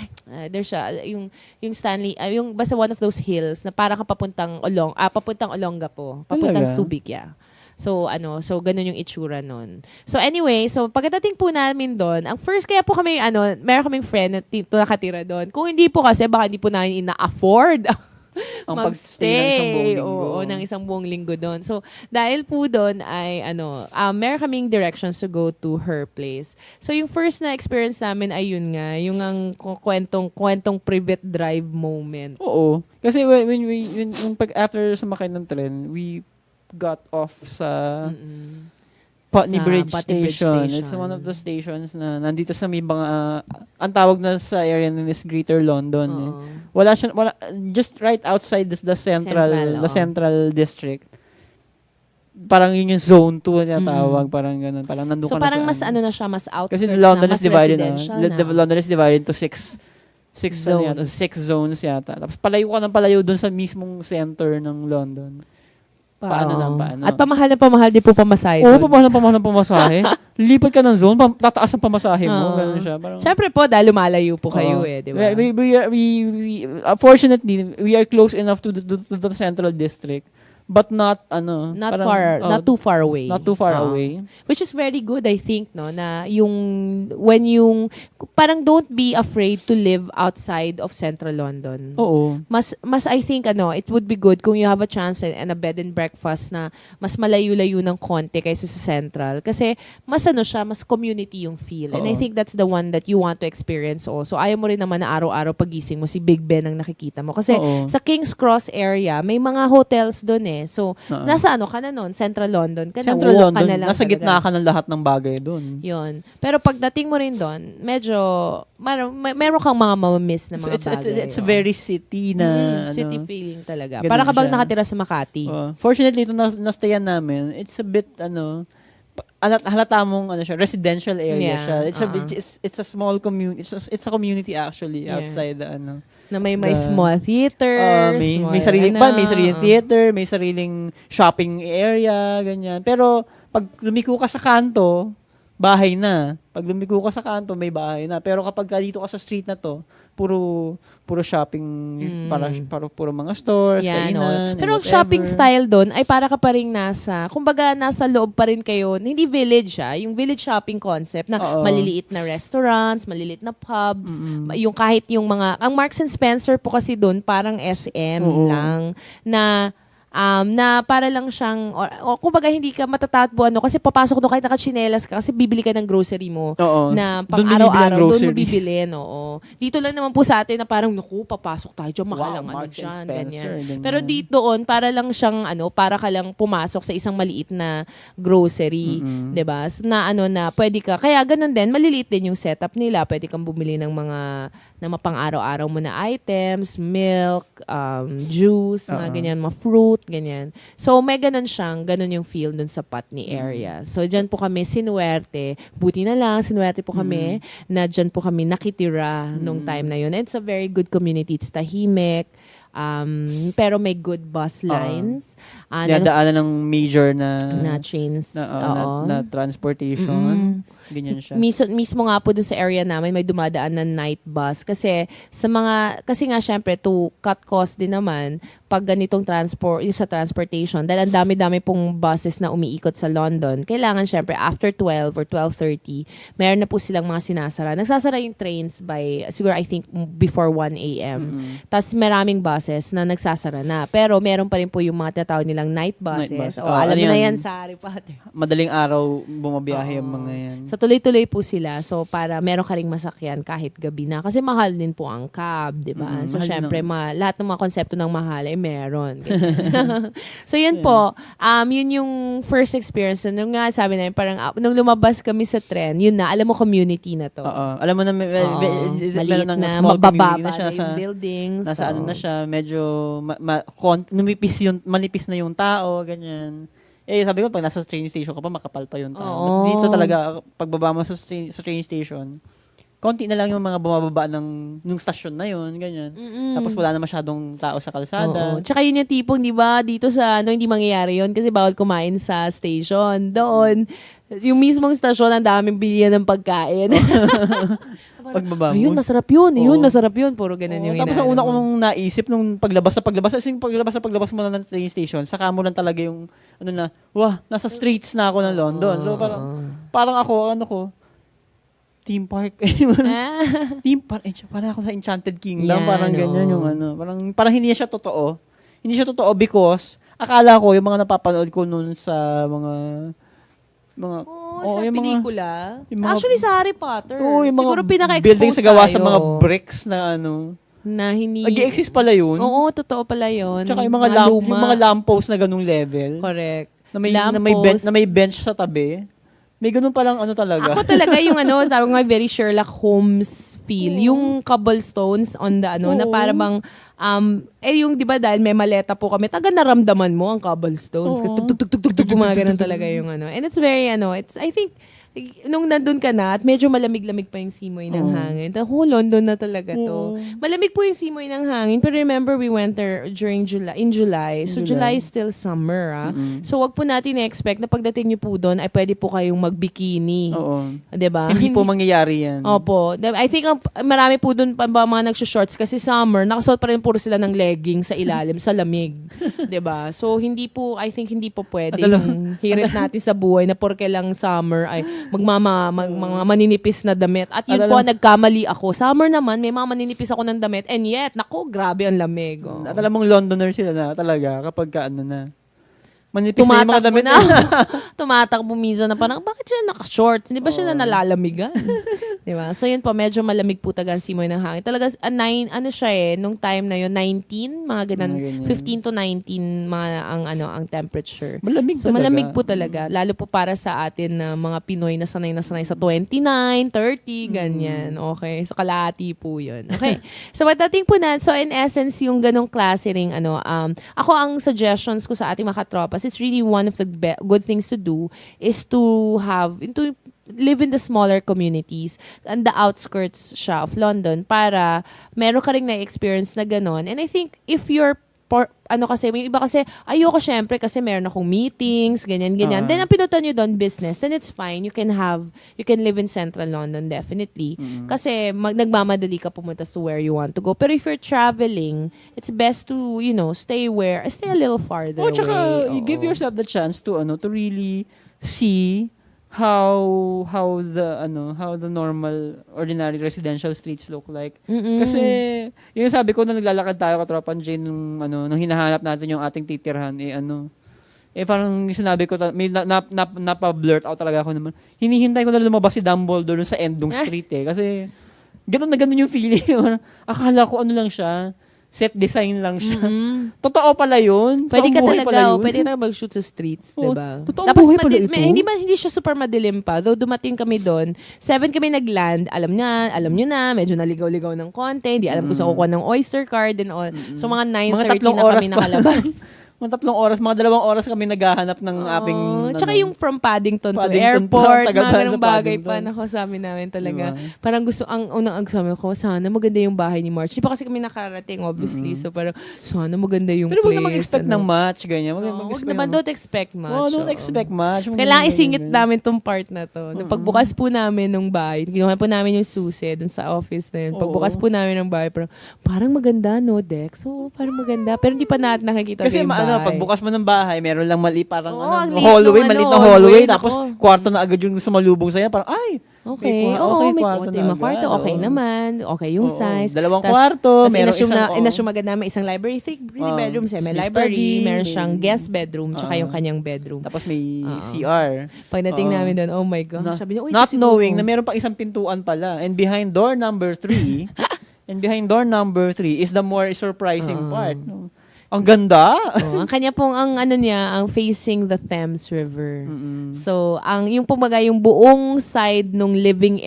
there's yung Stanley, yung basta one of those hills na parang papuntang Olongapo, papuntang Subic, yeah. So, ganun yung itsura nun. So, anyway, pagdating po namin doon, ang first, kaya po kami, meron kaming friend na nakatira doon. Kung hindi po kasi, baka hindi po namin ina-afford ang pag-stay ng isang buong linggo doon. So, dahil po doon ay, meron kaming directions to go to her place. So, yung first na experience namin ay yun nga, yung ang kwentong private drive moment. Oo. Kasi after sumakay ng tren, we got off sa Putney Sa Bridge Putney Bridge Station. Station. It's one of the stations na nandito sa may mga, ang tawag na sa area nun is Greater London. Eh. Oo. Wala, just right outside the Central, the oo. Central District. Parang yun yung zone 2 na tawag, parang ganun. Parang nandun So ka na parang sa mas ano na siya, mas outskirts kasi London na, is mas divided residential na. London is divided into six Zones. zones yata. Tapos palayo ka ng palayo dun sa mismong center ng London. Paano Oo. na, paano? At pamahal din po pamasahe Oo, doon. pamahal ng pamasahe. Lipat ka ng zone, tataas ang pamasahe mo. Oo. Ganun siya. Parang, Siyempre po, dahil lumalayo po kayo Oo. di ba? Fortunately, we are close enough to the Central District. But not, Not parang, far, not too far away. Not too far Oo. away. Which is very good, I think, no, na parang don't be afraid to live outside of Central London. Oo. Mas I think, it would be good kung you have a chance and a bed and breakfast na mas malayo-layo ng konti kaysa sa Central. Kasi, mas mas community yung feel. And I Oo. think that's the one that you want to experience also. Ayaw mo rin naman na araw-araw pagising mo si Big Ben ang nakikita mo. Kasi, Oo. sa King's Cross area, may mga hotels doon eh. So, Oo. nasa ka na nun? Central London ka na. Central Walk ka London, na lang nasa talaga. gitna ka ng lahat ng bagay doon. Yun. Pero pagdating mo rin doon, medyo, meron kang mga mamamiss na So, mga bagay. it's a very city na, city feeling talaga. Ganun Para ka bang siya. nakatira sa Makati. Fortunately, ito nastayan namin, it's a bit, halata mong, residential area Yeah, siya. It's a small community, it's a community actually, Yes. outside Na may the- small theaters. may sariling may sariling theater, may sariling shopping area, ganyan. Pero pag lumiko ka sa kanto, bahay na. Pag lumiko ka sa kanto, may bahay na. Pero kapag dito ka sa street na to, puro shopping, para puro mga stores, Yan, kainan, Pero ang whatever. shopping style doon ay para ka pa rin kumbaga nasa loob pa rin kayo, hindi village yung village shopping concept na Oo. maliliit na restaurants, maliliit na pubs, yung kahit yung ang Marks and Spencer po kasi doon parang SM Oo. lang na para lang siyang o kumbaga hindi ka matatakbo kasi papasok doon kahit nakachinelas ka kasi bibili ka ng grocery mo Oo. na pang Doon binibili ang araw-araw doon mo grocery. bibilin, oo. Dito lang naman po sa atin na parang papasok tayo dyan, mahal ang Marks and dyan, Spencer, ganyan. pero dito para lang siyang para ka lang pumasok sa isang maliit na grocery, 'di ba? Na pwede ka. Kaya ganun din, maliliit din yung setup nila. Pwede kang bumili ng mga na mapang-araw-araw mo na items, milk, juice, mga ganyan, mga fruit, ganyan. So may ganun yung feel dun sa Putney area. So diyan po kami sinuwerte. Buti na lang sinuwerte po kami na diyan po kami nakitira nung time na yun. It's a very good community. It's tahimik. Pero may good bus lines. Daanan ng major na trains. na transportation. Ganyan siya. Mismo nga po dun sa area namin may dumadaan na night bus kasi nga syempre to cut cost din naman pag ganitong yung sa transportation dahil ang dami-dami pong buses na umiikot sa London. Kailangan syempre after 12 or 12:30 meron na po silang mga sinasara. Nagsasara yung trains by siguro I think before 1 a.m. Tapos maraming buses na nagsasara na. Pero meron pa rin po yung mga tinatawag nilang night buses. Night bus. Alam mo Ano na yan? yan sa Harry Potter. Madaling araw bumabiyahe yung mga yan. So tuloy-tuloy po sila. So para meron ka ring masakyan kahit gabi na. Kasi mahal din po ang cab, di ba? So mahal syempre, lahat ng mga konsepto ng mahal ay meron. So yun po, yun yung first experience. So, nung nga sabi namin, parang nung lumabas kami sa tren, yun na, alam mo community na to. Oo. Alam mo na Maliit meron ng na, small mabababa community na siya na yung sa buildings. nasa so, ano na siya, medyo manipis na yung tao, ganyan. Sabi ko, pag nasa train station ka pa, makapal pa yung tao. Oo. But dito talaga, pagbaba mo sa train station, konti na lang yung mga bumababa nung stasyon na yun, ganyan. Tapos wala na masyadong tao sa kalsada. Oo. Tsaka yun yung tipong, di ba, dito sa, hindi mangyayari yun kasi bawal kumain sa station. Doon, yung mismong stasyon, ang daming bilihan ng pagkain. Pagbaba mo. Ayun, masarap yun. Oo. Yun, masarap yun. Puro ganun yung Tapos ang una kong naisip nung paglabas mo na ng train station, saka mo lang talaga yung, wah, nasa streets na ako ng London. So parang ako, theme park. Theme park. Parang ako sa Enchanted Kingdom. Yan, parang ganyan oo. yung parang hindi siya totoo. Hindi siya totoo because akala ko yung mga napapanood ko noon sa mga sa yung pelikula. yung mga- Actually, sa Harry Potter. Oo, yung mga Siguro pinaka-expose buildings na gawa sa tayo mga bricks na na hindi... Nag-exist pala yun. Oo, totoo pala yun. Tsaka yung luma. yung mga lamppost na ganung level. Correct. Na may bench sa tabi. May ganun palang ano talaga. Ako talaga yung tawag nga very Sherlock Holmes feel. Yung cobblestones on the na para bang, yung di ba dahil may maleta po kami, taga naramdaman mo ang cobblestones. Tuk-tuk-tuk-tuk-tuk, mga ganun talaga yung And it's very, it's, I think, nung nandun ka na at medyo malamig-lamig pa yung simoy ng hangin. London na talaga to. Malamig po yung simoy ng hangin. Pero remember, we went there in July. So, July is still summer. So, wag po natin i-expect na pagdating nyo po doon ay pwede po kayong mag-bikini. Oo. Diba? Hindi po mangyayari yan. Opo. I think marami po doon pa mga nagsushorts kasi summer, nakasuot pa rin puro sila ng legging sa ilalim, sa lamig. Diba? So, I think hindi po pwede yung hirit natin sa buhay na porke lang summer ay mga maninipis na damit. At yun po, nagkamali ako. Summer naman, may mga maninipis ako ng damit. And yet, grabe ang lamig. At alam mong Londoner sila na talaga kapag na. Manipis na yung mga damit na. Tumatakbo minsan na parang, bakit siya naka-shorts? Hindi ba siya na nalamigan? Diba? So yun po, medyo malamig po taga ang simoy ng hangin. Talaga, nung time na yun, 19, mga ganun, 15 to 19 ang temperature. Malamig so talaga. Malamig po talaga. Lalo po para sa atin na mga Pinoy na sanay sa 29, 30, ganyan. Okay? So kalahati po yun. Okay? So pagdating po so in essence, yung ganong klase ring ako ang suggestions ko sa ating mga katropas, it's really one of the good things to do is to live in the smaller communities and the outskirts siya of London para meron ka ring na-experience na ganon. And I think if you're kasi, may iba kasi, ayoko syempre kasi meron akong meetings, ganyan. Then, ang pinutan nyo doon, business, then it's fine. You can live in central London, definitely. Kasi, nagmamadali ka pumunta to where you want to go. Pero if you're traveling, it's best to, stay a little farther away. Tsaka, you give yourself the chance to really see how the normal ordinary residential streets look like. Kasi yung sabi ko na naglalakad tayo katropan Jane nung hinahanap natin yung ating titirhan parang sinabi ko may napa-blurt out talaga ako naman. Hinihintay ko na lumabas si Dumbledore dun sa end ng street kasi ganun na ganun yung feeling. Akala ko lang siya. Set design lang siya. Totoo pala yun. Pwede ka talaga, pwede ka mag-shoot sa streets, diba? Totoo Tapos buhay pala ito. hindi siya super madilim pa. Though dumating kami doon, 7 kami nag-land, alam nyo na, medyo naligaw-ligaw ng konti, hindi alam kung saan kukuha ng Oyster card and all. So mga 9:30 na kami nakalabas. Mga 3 oras, mga 2 oras kami naghahanap ng aming... Tsaka yung from Paddington to airport, mga ganong bagay pa. Paddington. Nako, sa amin namin talaga. Parang ang unang sabi ko, sana maganda yung bahay ni March. Di pa kasi kami nakarating, obviously. So parang, sana maganda yung place. Pero huwag na mag-expect ng match, ganyan. Huwag naman, don't expect much. Don't expect much. Kailangan isingit namin tong part na to. Pagbukas po namin ng bahay, ginawa po namin yung susi dun sa office na yun. Pagbukas po namin ng bahay, parang maganda, no, Dex? So, parang maganda. Pero hindi pa natin nakikita yung bahay. Pagbukas mo ng bahay, meron lang mali parang hallway, maliit na hallway, tapos kwarto na agad yung sumalubong sa'yo, parang okay, may kwarto na kwarto, okay naman, okay yung size. 2 kwarto, meron inassume agad namin isang library, 3 bedrooms, may library, meron siyang guest bedroom, tsaka yung kanyang bedroom. Tapos may CR. Pagdating namin doon, oh my God, sabi niya, not knowing na meron pang isang pintuan pala, and behind door number 3, is the more surprising part. Ang ganda. Ang kanya pong ang facing the Thames River. So, yung buong side nung living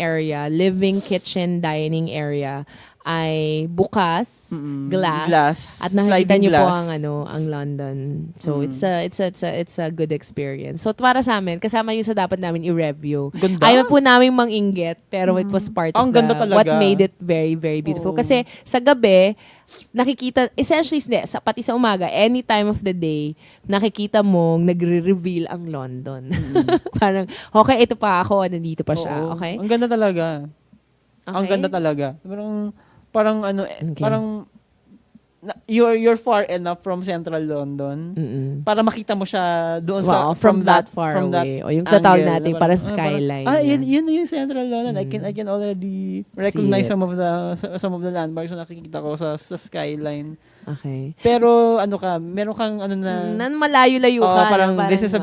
kitchen, dining area ay bukas, glass, at nakikita niyo po ang London. So it's a good experience. So para sa amin, kasama yun sa dapat namin i-review. Ganda. Ayaw po namin manginggit, pero it was part of what made it very, very beautiful. Kasi sa gabi, nakikita, essentially, pati sa umaga, any time of the day, nakikita mong nagre-reveal ang London. Parang, okay, ito pa ako, nandito pa siya. Okay? Ang ganda talaga. Okay. Ang ganda talaga. Parang you're far enough from central London para makita mo siya doon from that far away. O yung tatawag natin para skyline. Yun yung central London. I can already recognize some of the landmarks na nakikita ko sa skyline. Okay. Pero meron kang malayo-layo ka. Parang this is a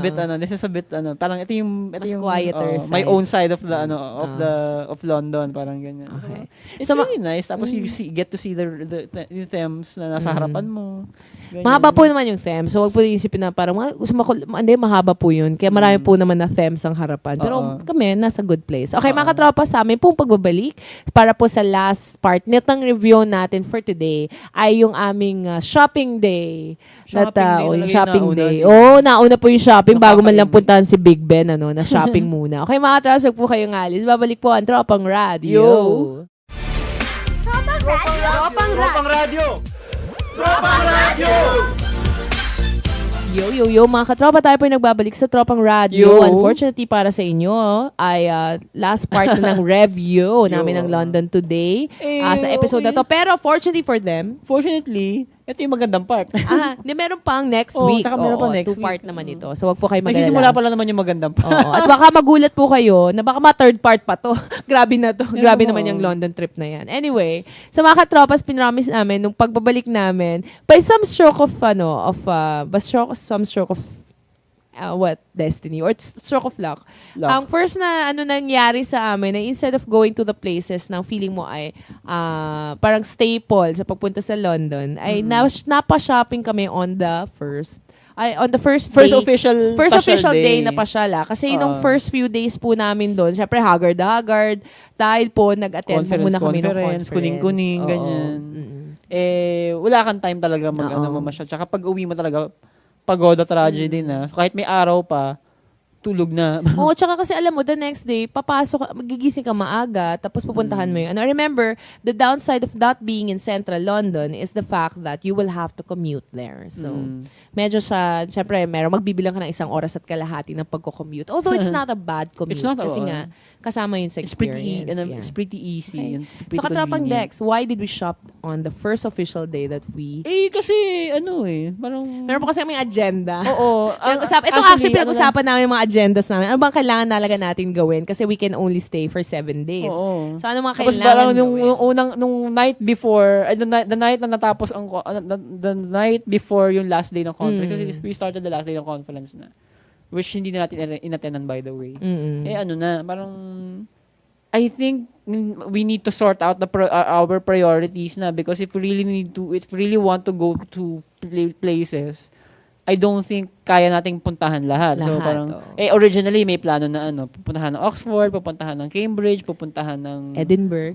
bit parang ito yung quieter side. My own side of of London, parang ganyan. Okay. It's really nice. Tapos you get to see the Thames na nasa harapan mo. Ganyan. Mahaba po naman yung thems. So, wag po isipin na parang, hindi, mahaba po yun. Kaya marami po naman na thems ang harapan. Pero kami, nasa good place. Okay, mga katropa, sa amin pong pagbabalik para po sa last part nitong review natin for today ay yung aming shopping day. Shopping day. Nauna po yung shopping bago man lang puntahan si Big Ben, na shopping muna. Okay, mga katropa, wag po kayong alis. Babalik po ang Tropang Radio. Tropang Radio! Tropang Radio! Yo, mga katropa, tayo po yung nagbabalik sa Tropang Radio. Unfortunately para sa inyo, ay last part na ng review namin ng London today sa episode na to. Pero fortunately for them, ito yung magandang part. meron pang next week. Meron pang next two-part naman ito. So, wag po kayo mag-alala. Nagsisimula pa lang naman yung magandang part. At baka magulat po kayo na baka ma-third part pa to. Grabe na to. Grabe naman yung London trip na yan. Anyway, sa mga katropas, pinromise namin nung pagbabalik namin, by some stroke of destiny or stroke of luck. Ang first na nangyari sa amin ay instead of going to the places na feeling mo ay parang staple sa pagpunta sa London, ay napa-shopping kami on the first official day na pasyala. Kasi nung first few days po namin doon, syempre haggard dahil po nag-attend muna kami ng conference. Kuning-kuning, ganyan. Wala kang time talaga mamasyal. Tsaka pag uwi mo talaga, pagoda tragedy na. So, kahit may araw pa, tulog na. Tsaka kasi alam mo, the next day, magigising ka maaga, tapos pupuntahan mo yun. Remember, the downside of that being in central London is the fact that you will have to commute there. So, medyo syempre, magbibilang ka ng 1 oras at kalahati ng pagko-commute. Although it's not a bad commute. Kasi nga, kasama yun sa experience. It's pretty easy. Okay. So, Katropang Dex, why did we shop on the first official day that we... Kasi, parang... Meron po kasi kaming agenda. Ito actually pinag-usapan namin yung mga agendas namin. Ano bang kailangan talaga natin gawin? Kasi we can only stay for 7 days. So, ano mga kailangan parang gawin? nung night before, the night na natapos the night before yung last day ng conference. Kasi we started the last day ng conference na. Which hindi na natin inattendan, by the way. Parang, I think we need to sort out our priorities na, because if we really want to go to places, I don't think kaya nating puntahan lahat. So parang, originally may plano na pupuntahan ng Oxford, pupuntahan ng Cambridge, pupuntahan ng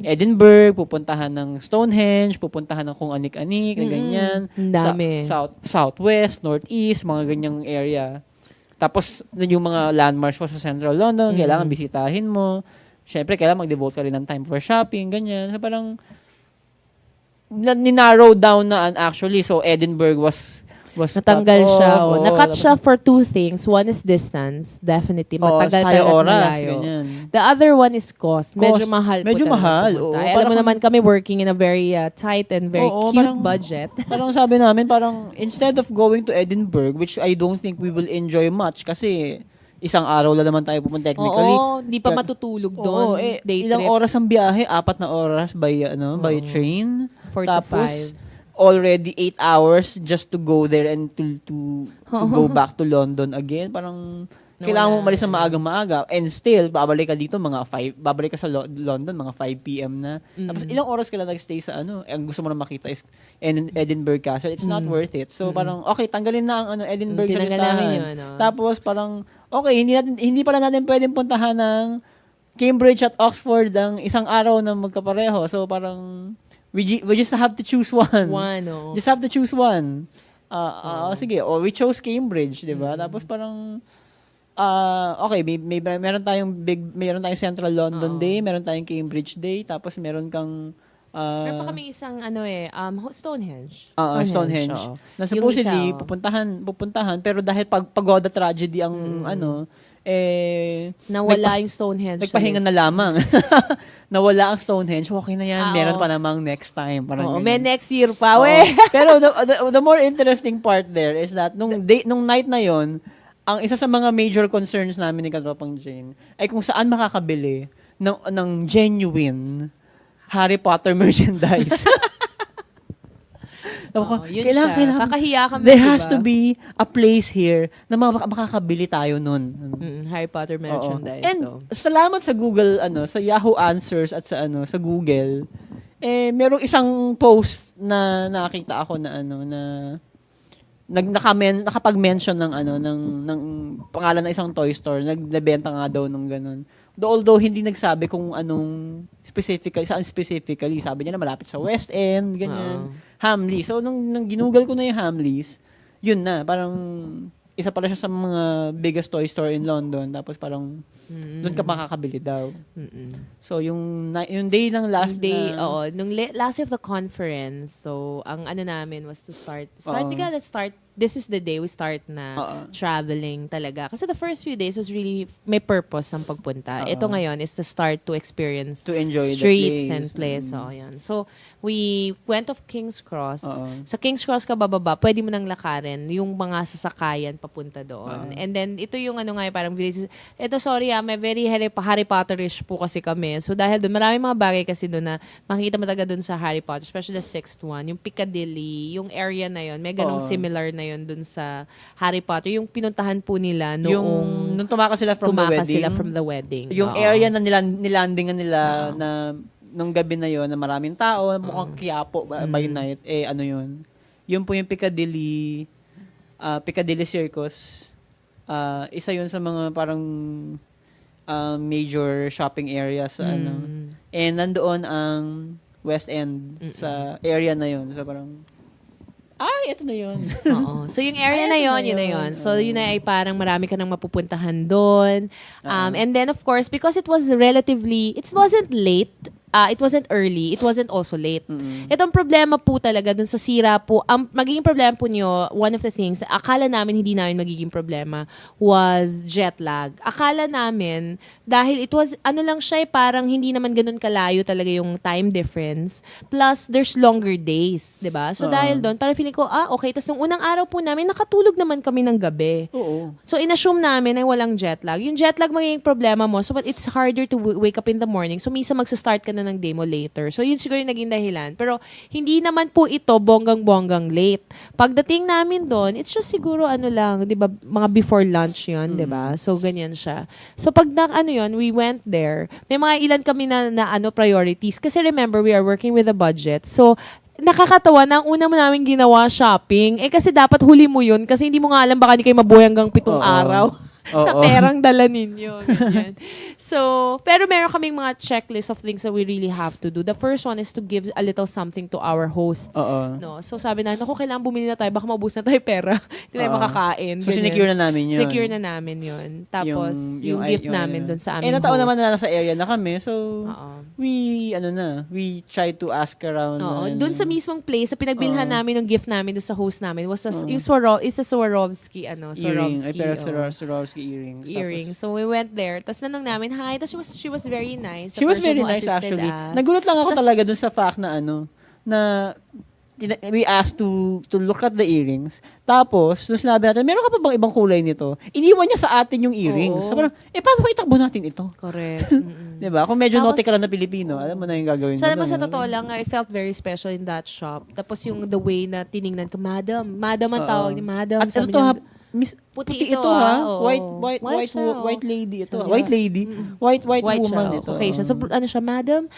Edinburgh, pupuntahan ng Stonehenge, pupuntahan ng kung anik-anik, na ganyan. Dami. Southwest, Northeast, mga ganyang area. Tapos, yung mga landmarks mo sa Central London, kailangan bisitahin mo. Siyempre, kailangan mag-devote ka rin ng time for shopping, ganyan. So, parang, ninarrow down na actually. So, Edinburgh was natanggal siya. Nakat siya for 2 things. One is distance. Definitely. Matagal talaga malayo. The other one is cost. Medyo mahal po. Medyo mahal. Alam mo naman kami working in a very tight and very cute budget. Parang sabi namin, parang instead of going to Edinburgh, which I don't think we will enjoy much kasi 1 araw lang naman tayo pupunta technically. Hindi pa matutulog doon. Day ilang trip. oras ang biyahe? 4 na oras by train. 4 to 5. Already 8 hours just to go there and to go back to London again. Parang kailangan mo umalis ng maaga-maaga, and still babalik ka dito babalik ka sa London mga 5 PM na. Tapos ilang oras ka lang nag-stay sa ang gusto mo na makita is Edinburgh Castle. It's not worth it. So parang okay, tanggalin na ang Edinburgh sa listahan. Tapos parang okay, hindi pala natin pwedeng puntahan ng Cambridge at Oxford ang 1 araw na magkapareho. So parang we just have to choose one. Just have to choose one. Sige, we chose Cambridge, 'di ba? Tapos parang okay, meron tayong Central London Day, meron tayong Cambridge Day, tapos meron kang meron pa kami isang Stonehenge. Stonehenge. Na supposedly pupuntahan, pero dahil pagoda tragedy ang nawala yung Stonehenge. Nagpahinga na lamang. Nawala ang Stonehenge. Okay na yan. Meron pa namang next time. May next year pa, Pero the more interesting part there is that nung night na yon, ang isa sa mga major concerns namin ni Katropang Jane ay kung saan makakabili ng genuine Harry Potter merchandise. Kailangan. Kakahiya kami. There has to be a place here na makakabili tayo nun. Harry Potter merchandise. And salamat sa Google, sa Yahoo Answers at sa Google. merong isang post na nakita ako na nakapag-mention ng pangalan ng isang toy store, nagbebenta nga daw nung ganun. Although hindi nagsabi kung anong saan specifically, sabi niya na malapit sa West End, ganyan. Hamleys. So nung ginugol ko na yung Hamleys, yun na, parang isa pala siya sa mga biggest toy store in London. Tapos parang doon ka makakabili daw. So yung day ng last nung last of the conference, so ang namin was to start this is the day we start na traveling talaga. Kasi the first few days was really may purpose ang pagpunta. Ito ngayon is the start to experience to enjoy streets the place. and place. So, yun. So, we went off King's Cross. Sa King's Cross ka bababa, pwede mo nang lakarin yung mga sasakayan papunta doon. And then, ito yung parang ito, sorry may very Harry Potter-ish po kasi kami. So, dahil doon, maraming mga bagay kasi doon na makikita mo talaga doon sa Harry Potter, especially the sixth one, yung Piccadilly, yung area na yun, may ganong similar na yun dun sa Harry Potter. Yung pinuntahan po nila noong nung tumakas sila from the wedding. Yung area na nilandingan nila na nung gabi na yon na maraming tao, mukhang Quiapo by night. Yun? Yun po yung Piccadilly Circus. Isa yun sa mga parang major shopping areas And nandoon ang West End sa area na yun. So parang ito na yun. Oo. So, yung area na yun, yun na yun. So, yun ay parang marami ka nang mapupuntahan doon. And then, of course, because it wasn't late, it wasn't early, it wasn't also late. Itong problema po talaga dun sa sira po, ang magiging problema po nyo, one of the things, akala namin hindi namin magiging problema was jet lag. Akala namin, dahil it was, lang siya, parang hindi naman ganun kalayo talaga yung time difference. Plus, there's longer days, di ba? So, dahil doon, parang feeling ko, okay. Tapos, nung unang araw po namin, nakatulog naman kami ng gabi. Oo. So, inassume namin ay walang jet lag. Yung jet lag magiging problema mo, so but it's harder to wake up in the morning. So, minsan magsa-start ka na ng demo later. So, yun siguro yung naging dahilan. Pero, hindi naman po ito bonggang-bonggang late. Pagdating namin doon, it's just siguro lang, di ba, mga before lunch yun, di ba? So, ganyan siya. So, pag we went there, may mga ilan kami na priorities. Kasi remember, we are working with a budget. So, nakakatawa na ang una mo namin ginawa shopping. Kasi dapat huli mo yun kasi hindi mo nga alam baka hindi kayo mabuhay hanggang 7 araw. Sa perang dala ninyo. Ganyan. So, pero meron kaming mga checklist of things that we really have to do. The first one is to give a little something to our host. No? So, sabi na, kailangan bumili na tayo, baka maubos na tayo pera. Hindi tayo makakain. So, sinecure na namin yun. Secure na namin yun. Tapos, yung gift namin dun sa aming nataon host. naman na nasa area na kami. So, we try to ask around. Dun sa mismong place, sa pinagbilhan namin ng gift namin dun sa host namin, was yung Swarovski, Swarovski earrings. So, we went there. Tapos nanong namin, hi. Tapos she was very nice. She was very nice actually. Nagulat lang ako talaga dun sa fact na we asked to look at the earrings. Tapos, nung sinabi natin, meron ka pa bang ibang kulay nito? Iniwan niya sa atin yung earrings. So, parang, paano ba itakbo natin ito? Correct. Diba? Kung medyo naughty ka lang na Pilipino, alam mo na yung gagawin mo. Sa totoo lang, I felt very special in that shop. Tapos yung the way na tiningnan ko, Madam ang tawag ni Madam. At ito puti ito ha. White lady ito. White lady. White woman ito. Okay siya. So siya, Madam,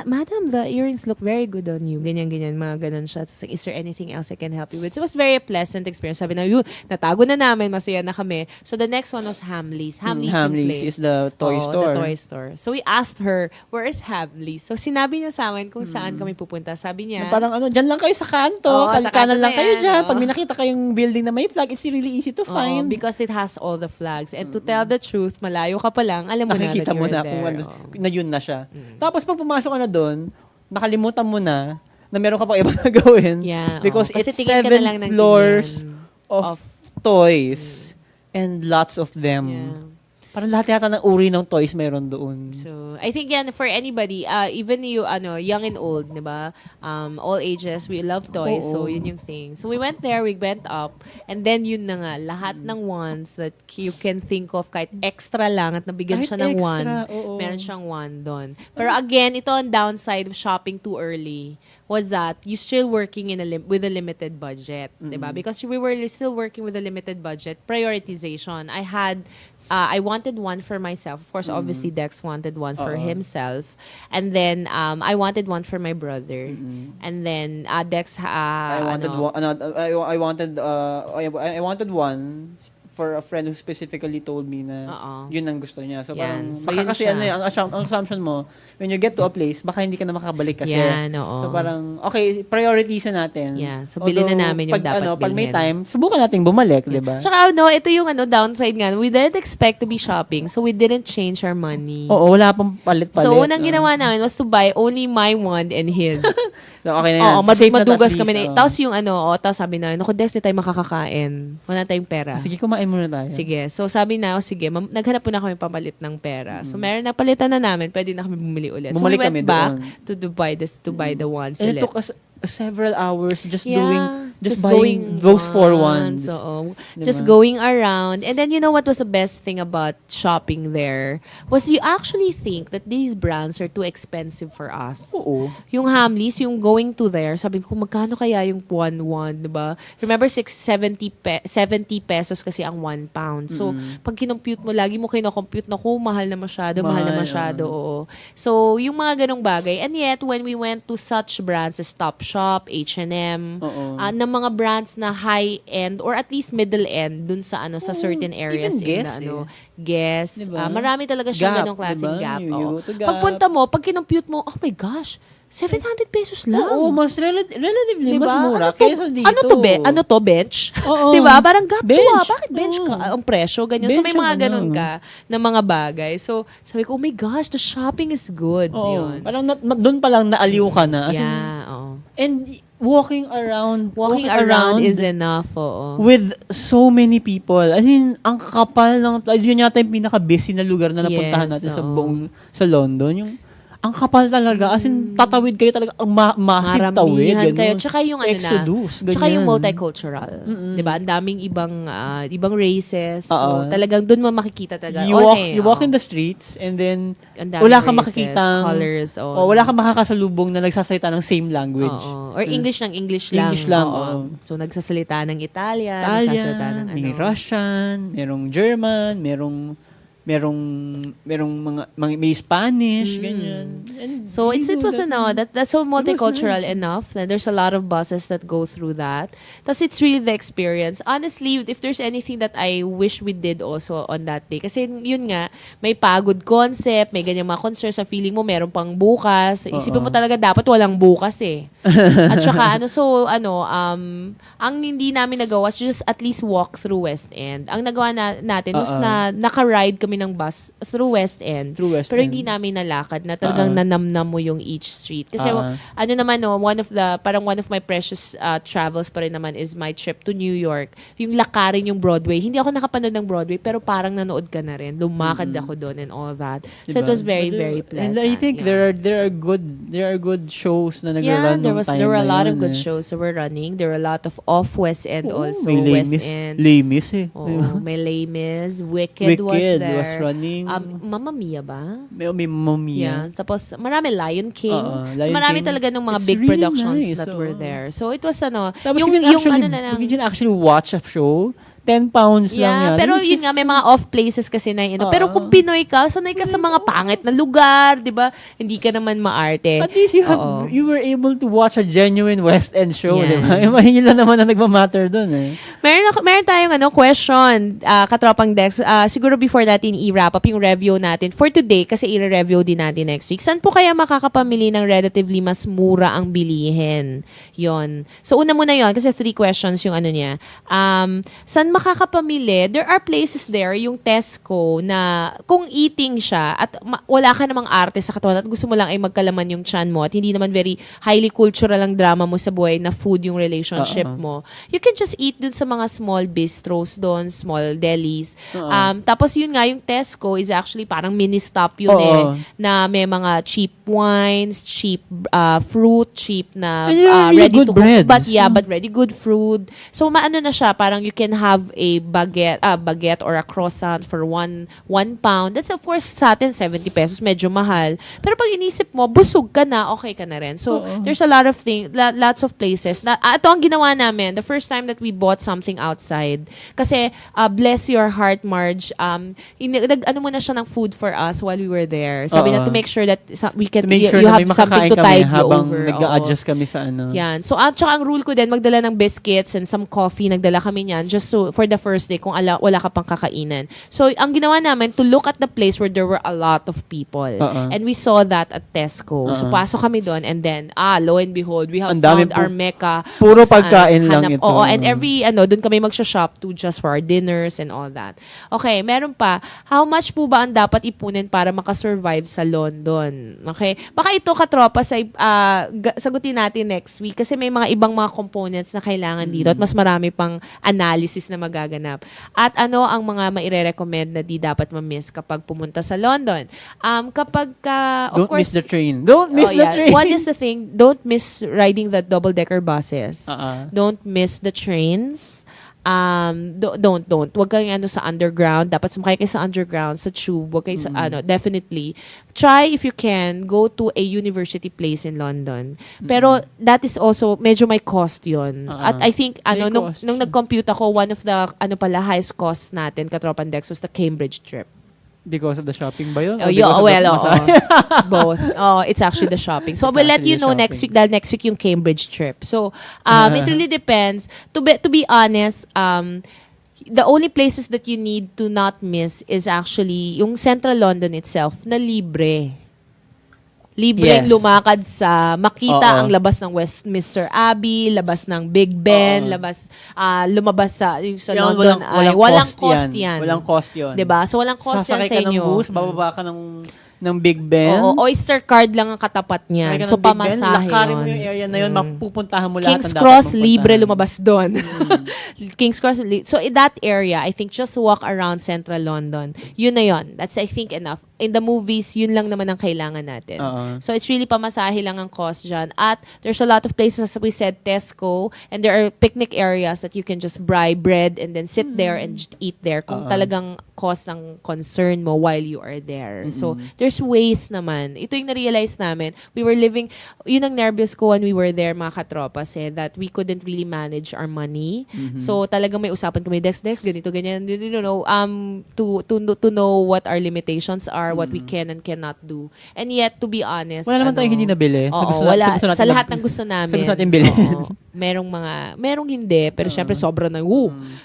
Madam, the earrings look very good on you. Ganyan, mga ganun siya. So, is there anything else I can help you with? So it was very pleasant experience. Sabi na, natago na namin, masaya na kami. So the next one was Hamleys. Hamleys is the toy store. The toy store. So we asked her, where is Hamleys? So sinabi niya sa amin kung saan kami pupunta. Sabi niya, parang dyan lang kayo sa kanto. Sa kanan lang kayo dyan. Pag may nakita kayong building na may flag, it's really easy to find. Because it has all the flags. And to tell the truth, malayo ka pa lang, alam mo nakikita na mo na there. kung na yun na siya. Tapos pag pumasok ka na doon, nakalimutan mo na meron ka pang ibang gagawin. Yeah, because kasi it's tingin 7 ka na lang ng floors tingin of toys and lots of them. Yeah. Parang lahat yata ng uri ng toys meron doon. So, I think yan, for anybody, even you, young and old, di ba? All ages, we love toys. So, yun yung thing. So, we went there, we went up, and then yun na nga, lahat ng wands that you can think of, kahit extra lang, at nabigyan Kahit siya ng extra, wand, meron siyang wand doon. Pero again, ito ang downside of shopping too early was that you still working with a limited budget, diba? Because we were still working with a limited budget. Prioritization. I had I wanted one for myself. Of course, obviously, Dex wanted one for himself. And then, I wanted one for my brother. And then, Dex, I wanted ano, one. I wanted one for a friend who specifically told me na yun ang gusto niya. So parang So, baka yun kasi siya. ano yung ang assumption mo when you get to a place baka hindi ka na makabalik kasi. Yan, oo. So parang okay, priorities na natin. Yeah, so bilhin na namin yung dapat pag may bilhin. time, subukan nating bumalik, 'di ba? Tsaka ito yung downside nga. We didn't expect to be shopping, so we didn't change our money. Oo, wala pang palit-palit. So, unang ginawa namin was to buy only my one and his. So, okay na yan. Oo, Safe na madugas at least, kami na. oo. Tapos yung tapos sabi na, naku, Des, di tayo makakakain. Wala tayong pera. Sige, kumain muna tayo. Sige. So, sabi na, sige, naghanap po na kami papalit ng pera. So, meron na palitan na namin, pwede na kami bumili ulit. So, Bumalik we went kami back doon. to buy the ones And it ulit. took us several hours just just buying those 4 ones. Oo. Diba? Just going around. And then, you know what was the best thing about shopping there? Was you actually think that these brands are too expensive for us. Oo. Yung Hamleys, yung going to there, sabi ko, magkano kaya yung 1, diba? Remember, 70 pesos kasi ang 1 pound. So, pag kinompute mo, lagi mo kinocompute na mahal na masyado, oo. So, yung mga ganong bagay. And yet, when we went to such brands as Topshop, H&M, na mga brands na high-end or at least middle-end dun sa sa certain areas. even Guess. Diba? Marami talaga siyang Gap, ganong klaseng diba? gap. You Oo. go to Gap. Pagpunta mo, pag kinompute mo, oh my gosh, 700 pesos lang. Oo, mas relatively Diba? mas mura Ano to? kaysa dito. Ano to, bench? Oo. Diba? Parang gap Bench. to Bakit bench Oo. ka? Ang presyo, ganyan. So, may Bench mga ang ganun ka na mga bagay. So, sabi ko, oh my gosh, the shopping is good. Oo. Yun. Parang doon pa lang naaliw ka na. As in, Oo. and walking around is enough, oo. with so many people. As in, ang kapal ng yun yata yung pinaka-busy na lugar na napuntahan natin sa London. Yung ang kapal talaga. As in, tatawid kayo talaga. Ang massive tawid. Maramihan Ganun. kayo. Tsaka yung Exodus. Ganyan. Tsaka yung multicultural. Diba? Ang daming ibang races. So, Oo. talagang dun mo makikita talaga. You walk in the streets and then Ang daming wala kang races, makikitang colors. wala kang makakasalubong na nagsasalita ng same language. Oo. Or English lang. English lang, Oo. oo. So, nagsasalita ng Italian, nagsasalita ng may Russian, merong German, merong may Spanish, ganyan. And So it was that's so multicultural nice. enough. And there's a lot of buses that go through that. Tapos it's really the experience. Honestly, if there's anything that I wish we did also on that day, kasi yun nga, may pagod concept, may ganyan mga concerns sa feeling mo, meron pang bukas. Isipin mo talaga dapat walang bukas eh. At saka ang hindi namin nagawa was just at least walk through West End. Ang nagawa natin was na naka-ride kami ng bus through West End. Pero hindi namin nalakad na talagang nanamnam mo yung each street. Kasi one of my precious travels pa rin naman is my trip to New York. Yung lakarin yung Broadway. Hindi ako nakapanood ng Broadway pero parang nanood ka na rin. Lumakad ako doon and all that. So it was very, very pleasant. And I think there are good shows na nag-run there were a lot of good shows. shows that were running. There were a lot of off West End also. May West End. Les Mis eh. Oo, may Les Mis. Wicked was there. Was running. Mamma Mia ba? May Mamma Mia. Yeah. Tapos marami Lion King. Lion So marami King. talaga ng mga It's big really productions nice, that were there. So it was Tapos you can actually watch a show. 10 pounds lang yan. Pero yun nga, may mga off places kasi na Pero kung Pinoy ka, sanay ka sa mga pangit na lugar, di ba? Hindi ka naman maarte. At least you were able to watch a genuine West End show, Yeah. di ba? Yung mahila naman na nagmamatter dun eh. Meron tayong question, katropang Dex. Siguro before natin i-wrap up yung review natin for today, kasi i-review din natin next week. Saan po kaya makakapamili ng relatively mas mura ang bilihin? Yon. So una muna yon kasi 3 questions yung niya. Saan makakapamili? There are places there, yung Tesco, na kung eating siya at wala ka namang arte sa katawan at gusto mo lang ay magkalaman yung chan mo at hindi naman very highly cultural ang drama mo sa buhay na food yung relationship mo, you can just eat dun sa mga small bistros doon, small delis. Tapos yun nga, yung Tesco is actually parang mini stop yun na may mga cheap wines, cheap fruit, cheap na really ready good to cook. breads. But ready good fruit. So maano na siya, parang you can have have a baguette or a croissant for 1 pound, that's of course sa atin 70 pesos, medyo mahal. Pero pag inisip mo, busog ka na, okay ka na rin. So, there's a lot of lots of places. Ito ang ginawa namin, the first time that we bought something outside. Kasi, bless your heart, Marge, ano muna siya ng food for us while we were there. Sabi na to make sure that we can, you have something to tide you over. Nag-a-adjust kami sa ano. Yan. So, at saka ang rule ko din, magdala ng biscuits and some coffee, nagdala kami niyan just for the first day kung wala ka pang kakainan. So, ang ginawa namin, to look at the place where there were a lot of people. And we saw that at Tesco. So, pasok kami doon and then, lo and behold, we have found our mecca. Puro pagkain lang ito. Oo, and doon kami magsha-shop to just for our dinners and all that. Okay, meron pa. How much po ba ang dapat ipunin para makasurvive sa London? Okay? Baka ito, katropa, sagutin natin next week kasi may mga ibang mga components na kailangan dito at mas marami pang analysis na magaganap. At ano ang mga maire-recommend na di dapat ma-miss kapag pumunta sa London? Don't miss the train. Don't miss the train. One is the thing, don't miss riding the double-decker buses. Don't miss the trains. Don't. Huwag kang sa underground. Dapat sumakay kayo sa underground, sa tube. Huwag kayo sa, definitely. Try, if you can, go to a university place in London. Pero, that is also, medyo may cost yun. At I think, nung nag-compute ako, one of the, highest costs natin, Katropan Dex, was the Cambridge trip. Because of the shopping ba yun? Both. It's actually the shopping. So, we'll let you know next week dahil next week yung Cambridge trip. So, it really depends. To be honest, the only places that you need to not miss is actually yung Central London itself na libre. Libreng lumakad sa makita ang labas ng Westminster Abbey, labas ng Big Ben, lumabas sa London ay walang cost yan. Walang cost yun. 'Di ba? So walang cost yan sa inyo. Sasakay ka ng bus, bababa ka ng Big Ben. Oyster card lang ang katapat niyan. So pamasahe yun. Lakarin mo yung area na yun, mapupuntahan mo lahat King's ng dapat Cross, mapuntahan. libre lumabas doon. King's Cross, so in that area, I think just walk around Central London. Yun na yun. That's, I think, enough. In the movies, yun lang naman ang kailangan natin. So it's really pamasahe lang ang cost dyan. At there's a lot of places, as we said, Tesco, and there are picnic areas that you can just buy bread and then sit there and just eat there kung talagang cause ng concern mo while you are there. So there's ways naman. Ito yung na-realize namin. We were living, yun ang nervous ko when we were there, mga katropa, said that we couldn't really manage our money. So talagang may usapan kami, Dex, ganito, ganyan, to know what our limitations are, what we can and cannot do. And yet, to be honest, wala naman tayong hindi nabili. Wala. Sa lahat ng gusto namin. Sa natin bilhin. Merong hindi, pero syempre sobra na,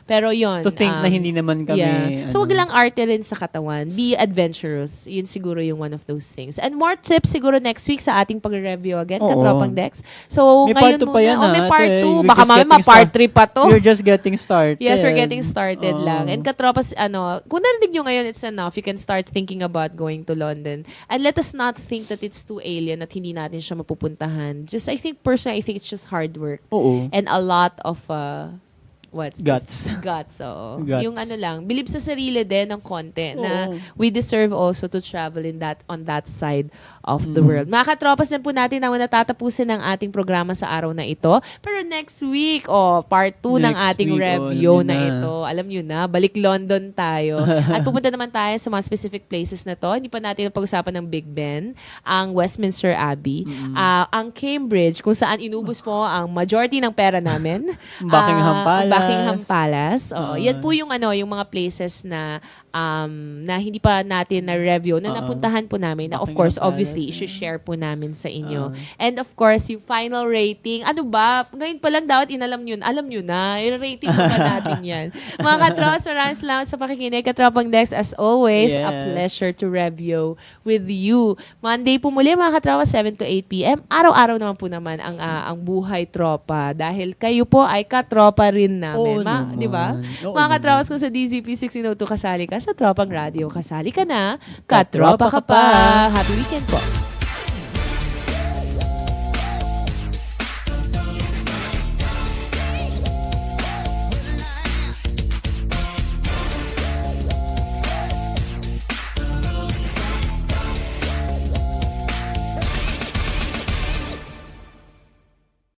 Pero yun. To think na hindi naman kami. So, wag lang arte rin sa katawan. Be adventurous. Yun siguro yung one of those things. And more tips siguro next week sa ating pag-review again, Katropang Dex. So, may ngayon part 2 pa yan, may part 2. We're Baka just mamaya part 3 pa to. We're just getting started. Yes, we're getting started lang. And Katropas, kung narinig nyo ngayon, it's enough. You can start thinking about going to London. And let us not think that it's too alien at hindi natin siya mapupuntahan. Just, I think it's just hard work. And a lot of guts. Guts. Yung bilib sa sarili din ng konti na we deserve also to travel on that side of the world. Mga katropas, yan po natin ang natatapusin ng ating programa sa araw na ito. Pero next week, part 2 ng ating review na ito. Alam nyo na, balik London tayo. At pupunta naman tayo sa mga specific places na to. Hindi pa natin pag-usapan ng Big Ben, ang Westminster Abbey, ang Cambridge, kung saan inubos po ang majority ng pera namin. Buckingham Palace. Yan po yung yung mga places na hindi pa natin na-review, na napuntahan po namin, na of course, obviously, i-share po namin sa inyo. And of course, yung final rating, ngayon pa lang dapat alam nyo na, i-rating po pa natin yan. Mga katros, maraming salamat sa pakikinig. Katropang Dex, as always, a pleasure to review with you. Monday po muli, mga katropa, 7 to 8 p.m. Araw-araw naman po naman ang buhay tropa. Dahil kayo po ay katropa rin namin. Di ba? Mga katropas, kung sa DZP 1602 kasali ka, sa Tropang Radio kasali ka na, katropa ka pa. Happy weekend po.